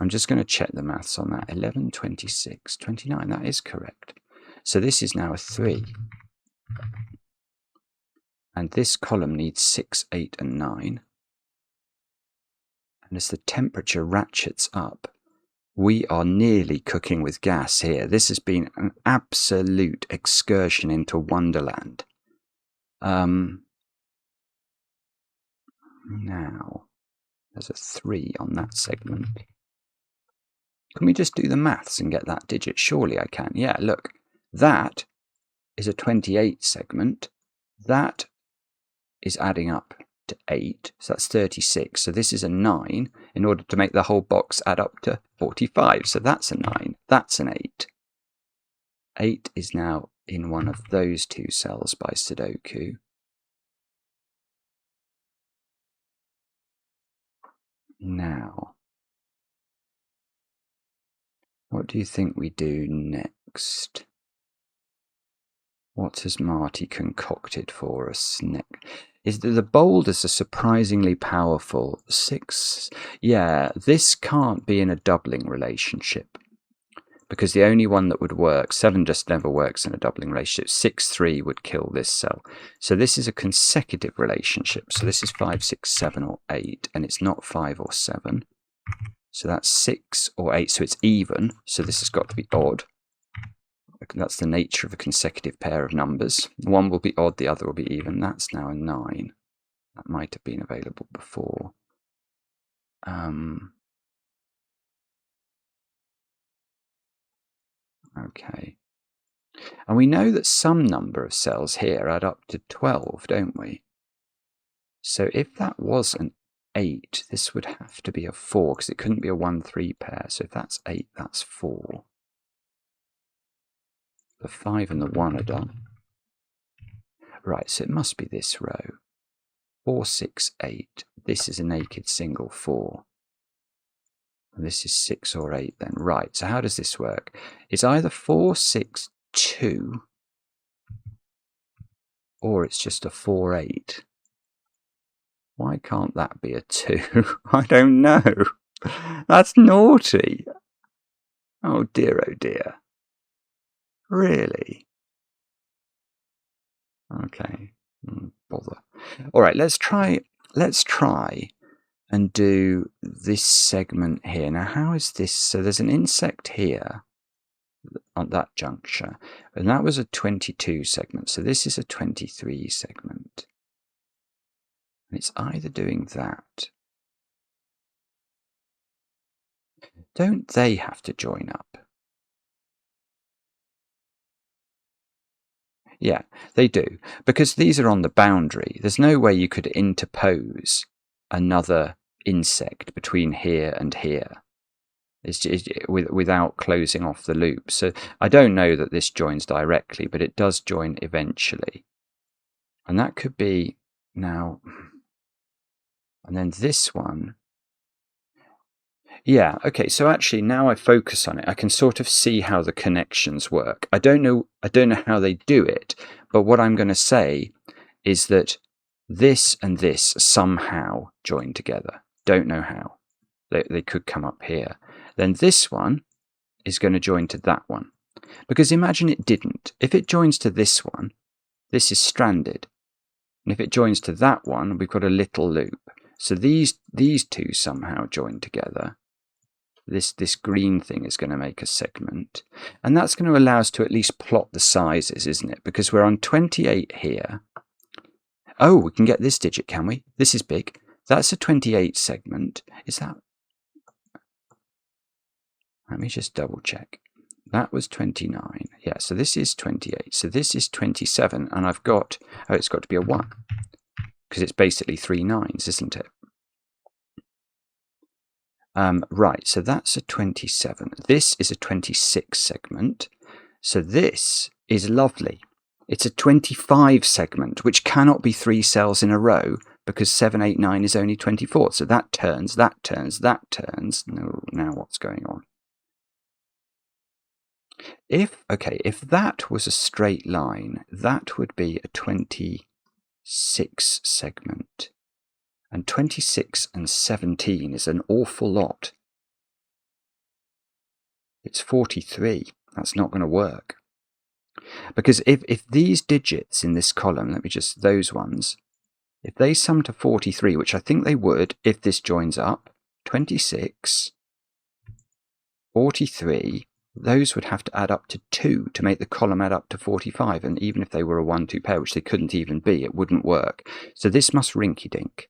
I'm just going to check the maths on that. 11, 26, 29, that is correct. So this is now a 3. And this column needs 6, 8, and 9. And as the temperature ratchets up, we are nearly cooking with gas here. This has been an absolute excursion into Wonderland. Now, there's a 3 on that segment. Can we just do the maths and get that digit? Surely I can. Yeah, look. That is a 28 segment. That is adding up to 8. So that's 36. So this is a 9 in order to make the whole box add up to 45. So that's a 9. That's an 8. 8 is now in one of those 2 cells by Sudoku. Now, what do you think we do next? What has Marty concocted for us next? Is that the boulders are surprisingly powerful. 6, yeah, this can't be in a doubling relationship because the only one that would work, 7 just never works in a doubling relationship. 6, 3 would kill this cell. So this is a consecutive relationship. So this is 5, 6, 7, or 8, and it's not 5 or 7. So that's 6 or 8, so it's even. So this has got to be odd. That's the nature of a consecutive pair of numbers. One will be odd, the other will be even. That's now a 9. That might have been available before. Okay. And we know that some number of cells here add up to 12, don't we? So if that was an 8, this would have to be a 4, because it couldn't be a 1-3 pair. So if that's 8, that's 4. The 5 and the 1 are done. Right, so it must be this row. 4, 6, 8. This is a naked single 4. And this is 6 or 8 then. Right, so how does this work? It's either 4, 6, 2, or it's just a 4, 8. Why can't that be a 2? I don't know. That's naughty. Oh dear, oh dear. Really? Okay. Bother. All right, let's try and do this segment here. Now, how is this? So there's an insect here at that juncture, and that was a 22 segment. So this is a 23 segment. And it's either doing that. Don't they have to join up? Yeah, they do, because these are on the boundary. There's no way you could interpose another insect between here and here. It's just, without closing off the loop. So I don't know that this joins directly, but it does join eventually. And that could be now. And then this one. Yeah, okay, so actually now I focus on it, I can sort of see how the connections work. I don't know how they do it, but what I'm going to say is that this and this somehow join together. Don't know how. They could come up here. Then this one is going to join to that one. Because imagine it didn't. If it joins to this one, this is stranded. And if it joins to that one, we've got a little loop. So these two somehow join together. This green thing is going to make a segment. And that's going to allow us to at least plot the sizes, isn't it? Because we're on 28 here. Oh, we can get this digit, can we? This is big. That's a 28 segment. Is that? Let me just double check. That was 29. Yeah, so this is 28. So this is 27. And I've got, oh, it's got to be a 1. Because it's basically 3 9s, isn't it? Right, so that's a 27. This is a 26 segment. So this is lovely. It's a 25 segment, which cannot be 3 cells in a row because 7, 8, 9 is only 24. So that turns, that turns, that turns. No, now what's going on? If that was a straight line, that would be a 26 segment. And 26 and 17 is an awful lot. It's 43. That's not going to work. Because if these digits in this column, those ones, if they sum to 43, which I think they would if this joins up, 26, 43, those would have to add up to 2 to make the column add up to 45. And even if they were a 1-2 pair, which they couldn't even be, it wouldn't work. So this must rinky-dink.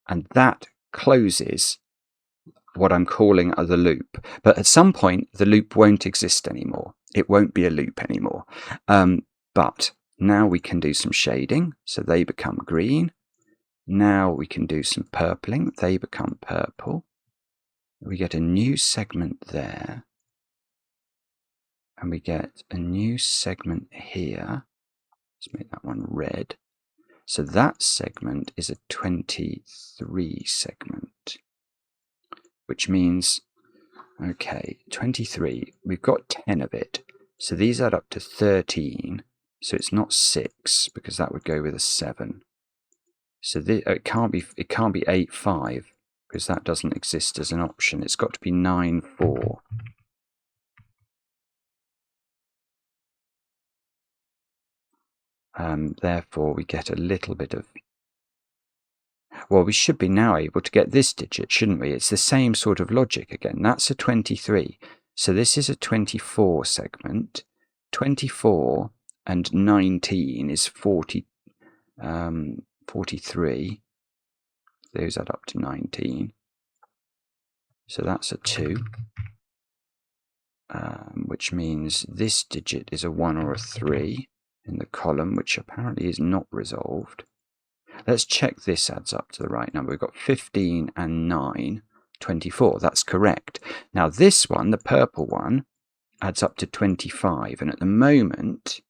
And that closes what I'm calling the loop. But at some point, the loop won't exist anymore. It won't be a loop anymore. But now we can do some shading. So they become green. Now we can do some purpling. They become purple. We get a new segment there. And we get a new segment here. Let's make that one red. So that segment is a 23 segment, which means, okay, 23, we've got 10 of it. So these add up to 13. So it's not 6 because that would go with a 7. So it can't be 8, 5 because that doesn't exist as an option. It's got to be 9, 4. Therefore, we get a little bit of... Well, we should be now able to get this digit, shouldn't we? It's the same sort of logic again. That's a 23. So this is a 24 segment. 24 and 19 is 40, 43. Those add up to 19. So that's a 2, which means this digit is a 1 or a 3 in the column, which apparently is not resolved. Let's check this adds up to the right number. We've got 15 and 9, 24. That's correct. Now this one, the purple one, adds up to 25. And at the moment,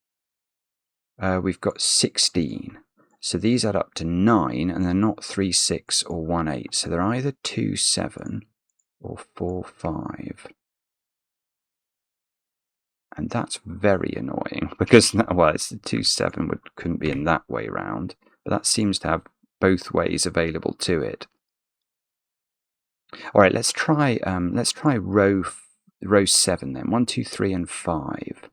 we've got 16. So these add up to 9, and they're not 3, 6, or 1, 8. So they're either 2, 7, or 4, 5. And that's very annoying because, well, it's the 2, 7 couldn't be in that way round. But that seems to have both ways available to it. All right, let's try row 7 then. 1, 2, 3, and 5.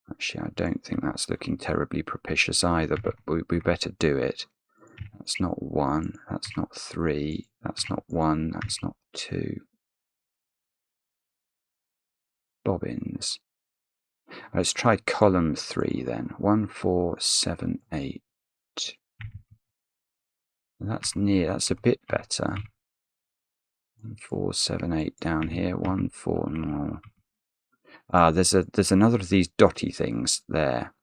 Actually, I don't think that's looking terribly propitious either, but we better do it. That's not 1, that's not 3, that's not 1, that's not 2. Bobbins. Let's try column 3 then. 1, 4, 7, 8. That's a bit better. 1, 4, 7, 8 down here. 1, 4. No. There's another of these dotty things there.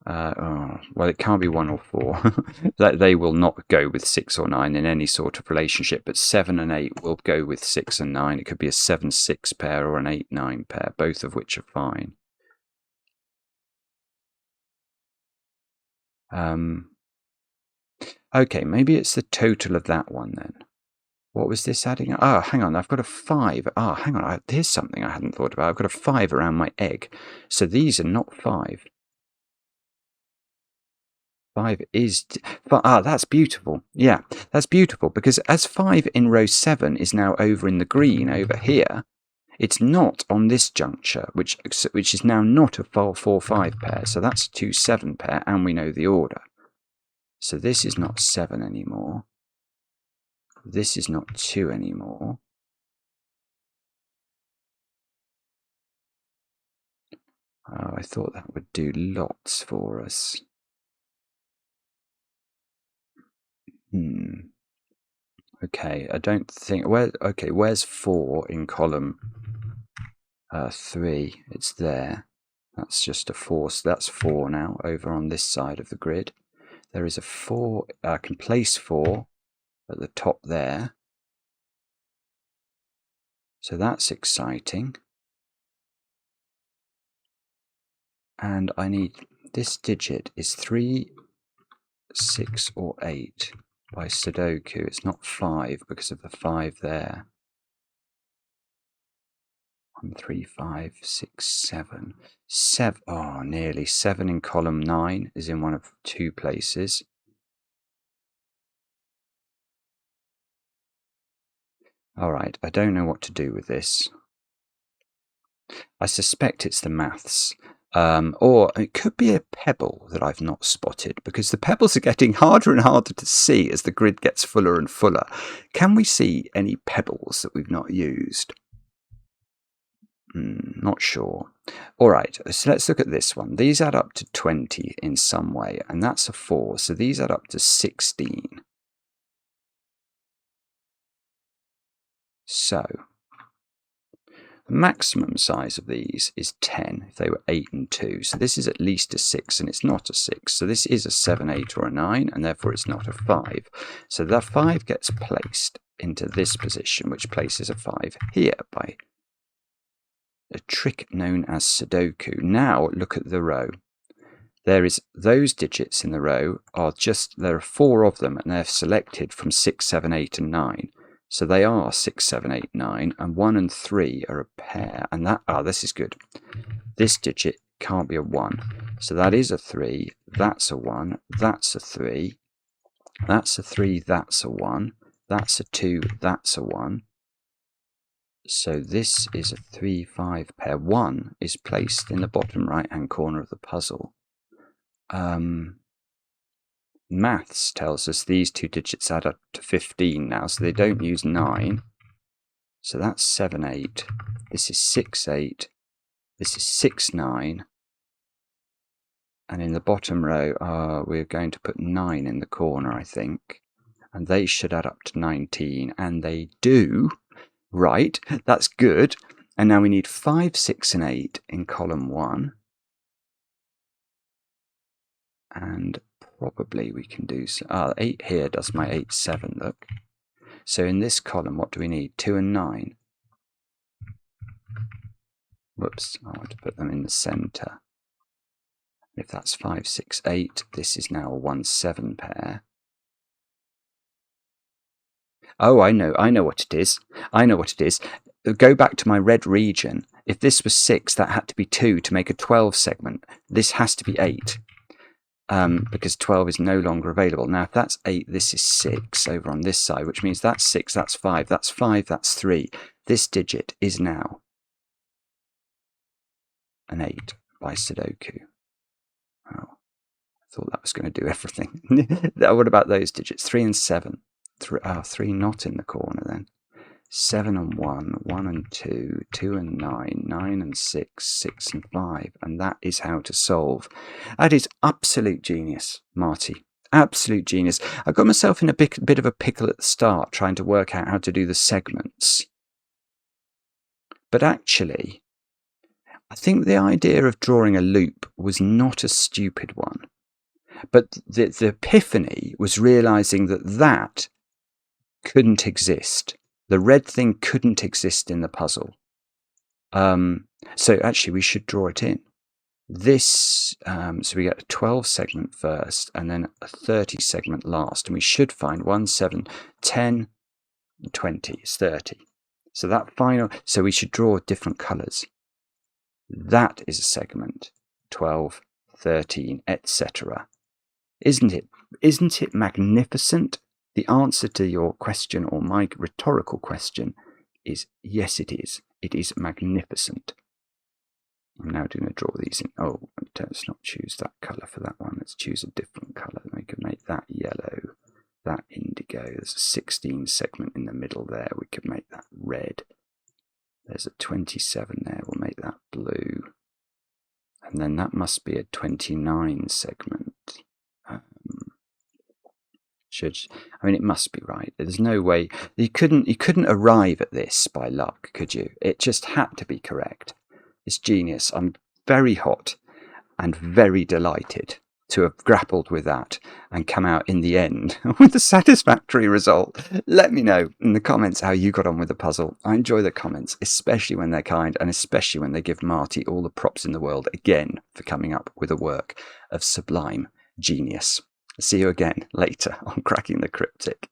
Well, it can't be 1 or 4. They will not go with 6 or 9 in any sort of relationship, but 7 and 8 will go with 6 and 9. It could be a 7-6 pair or an 8-9 pair, both of which are fine. Okay, maybe it's the total of that one then. What was this adding? Oh, hang on, I've got a 5. Hang on, here's something I hadn't thought about. I've got a 5 around my egg. So these are not 5. 5 is... that's beautiful. Yeah, that's beautiful, because as 5 in row 7 is now over in the green over here, it's not on this juncture, which is now not a 4-4-5 pair. So that's a 2-7 pair, and we know the order. So this is not 7 anymore. This is not 2 anymore. Oh, I thought that would do lots for us. Okay, I don't think... Okay, where's 4 in column 3? It's there. That's just a 4. So that's 4 now, over on this side of the grid. There is a 4. I can place 4 at the top there. So that's exciting. And I need... This digit is 3, 6, or 8 by Sudoku. It's not 5 because of the 5 there. 1, 3, 5, 6, 7. 7. Oh, nearly. 7 in column 9 is in one of 2 places. All right, I don't know what to do with this. I suspect it's the maths. Or it could be a pebble that I've not spotted, because the pebbles are getting harder and harder to see as the grid gets fuller and fuller. Can we see any pebbles that we've not used? Not sure. All right, so let's look at this one. These add up to 20 in some way, and that's a 4. So these add up to 16. So the maximum size of these is 10 if they were 8 and 2. So this is at least a 6, and it's not a 6. So this is a 7, 8, or a 9, and therefore it's not a 5. So the 5 gets placed into this position, which places a 5 here by a trick known as Sudoku. Now look at the row. There is those digits in the row there are 4 of them, and they're selected from 6, 7, 8, and 9. So they are 6, 7, 8, 9, and 1 and 3 are a pair. And this is good. This digit can't be a 1. So that is a 3, that's a 1, that's a 3, that's a 3, that's a 1, that's a 2, that's a 1. So this is a 3, 5 pair. 1 is placed in the bottom right-hand corner of the puzzle. Maths tells us these 2 digits add up to 15 now, so they don't use 9. So that's 7, 8. This is 6, 8. This is 6, 9. And in the bottom row, we're going to put 9 in the corner, I think. and they should add up to 19, and they do. Right, that's good. And now we need 5, 6, and 8 in column 1. And probably we can do 8 here does my 8, 7, look. So in this column, what do we need? 2 and 9. Whoops, I want to put them in the centre. If that's 5, 6, 8, this is now a 1, 7 pair. Oh, I know what it is. I know what it is. Go back to my red region. If this was 6, that had to be 2 to make a 12 segment. This has to be 8. Because 12 is no longer available. Now, if that's 8, this is 6 over on this side, which means that's 6, that's 5, that's 5, that's 3. This digit is now an 8 by Sudoku. Oh, I thought that was going to do everything. What about those digits? 3 and 7. 3 not in the corner then. 7 and 1, 1 and 2, 2 and 9, 9 and 6, 6 and 5. And that is how to solve. That is absolute genius, Marty. Absolute genius. I got myself in a bit of a pickle at the start trying to work out how to do the segments. But actually, I think the idea of drawing a loop was not a stupid one. But the epiphany was realizing that couldn't exist. The red thing couldn't exist in the puzzle. So actually, we should draw it in. This, so we get a 12 segment first, and then a 30 segment last, and we should find 1, 7, 10, 20 is 30. So that final, so we should draw different colours. That is a segment, 12, 13, etc. Isn't it magnificent? The answer to your question, or my rhetorical question, is yes, it is. It is magnificent. I'm now going to draw these in. Oh, let's not choose that colour for that one. Let's choose a different colour. We could make that yellow, that indigo. There's a 16 segment in the middle there. We could make that red. There's a 27 there. We'll make that blue. And then that must be a 29 segment. It must be right. There's no way you couldn't arrive at this by luck, could you? It just had to be correct. It's genius. I'm very hot and very delighted to have grappled with that and come out in the end with a satisfactory result. Let me know in the comments how you got on with the puzzle. I enjoy the comments, especially when they're kind, and especially when they give Marty all the props in the world again for coming up with a work of sublime genius. See you again later on Cracking the Cryptic.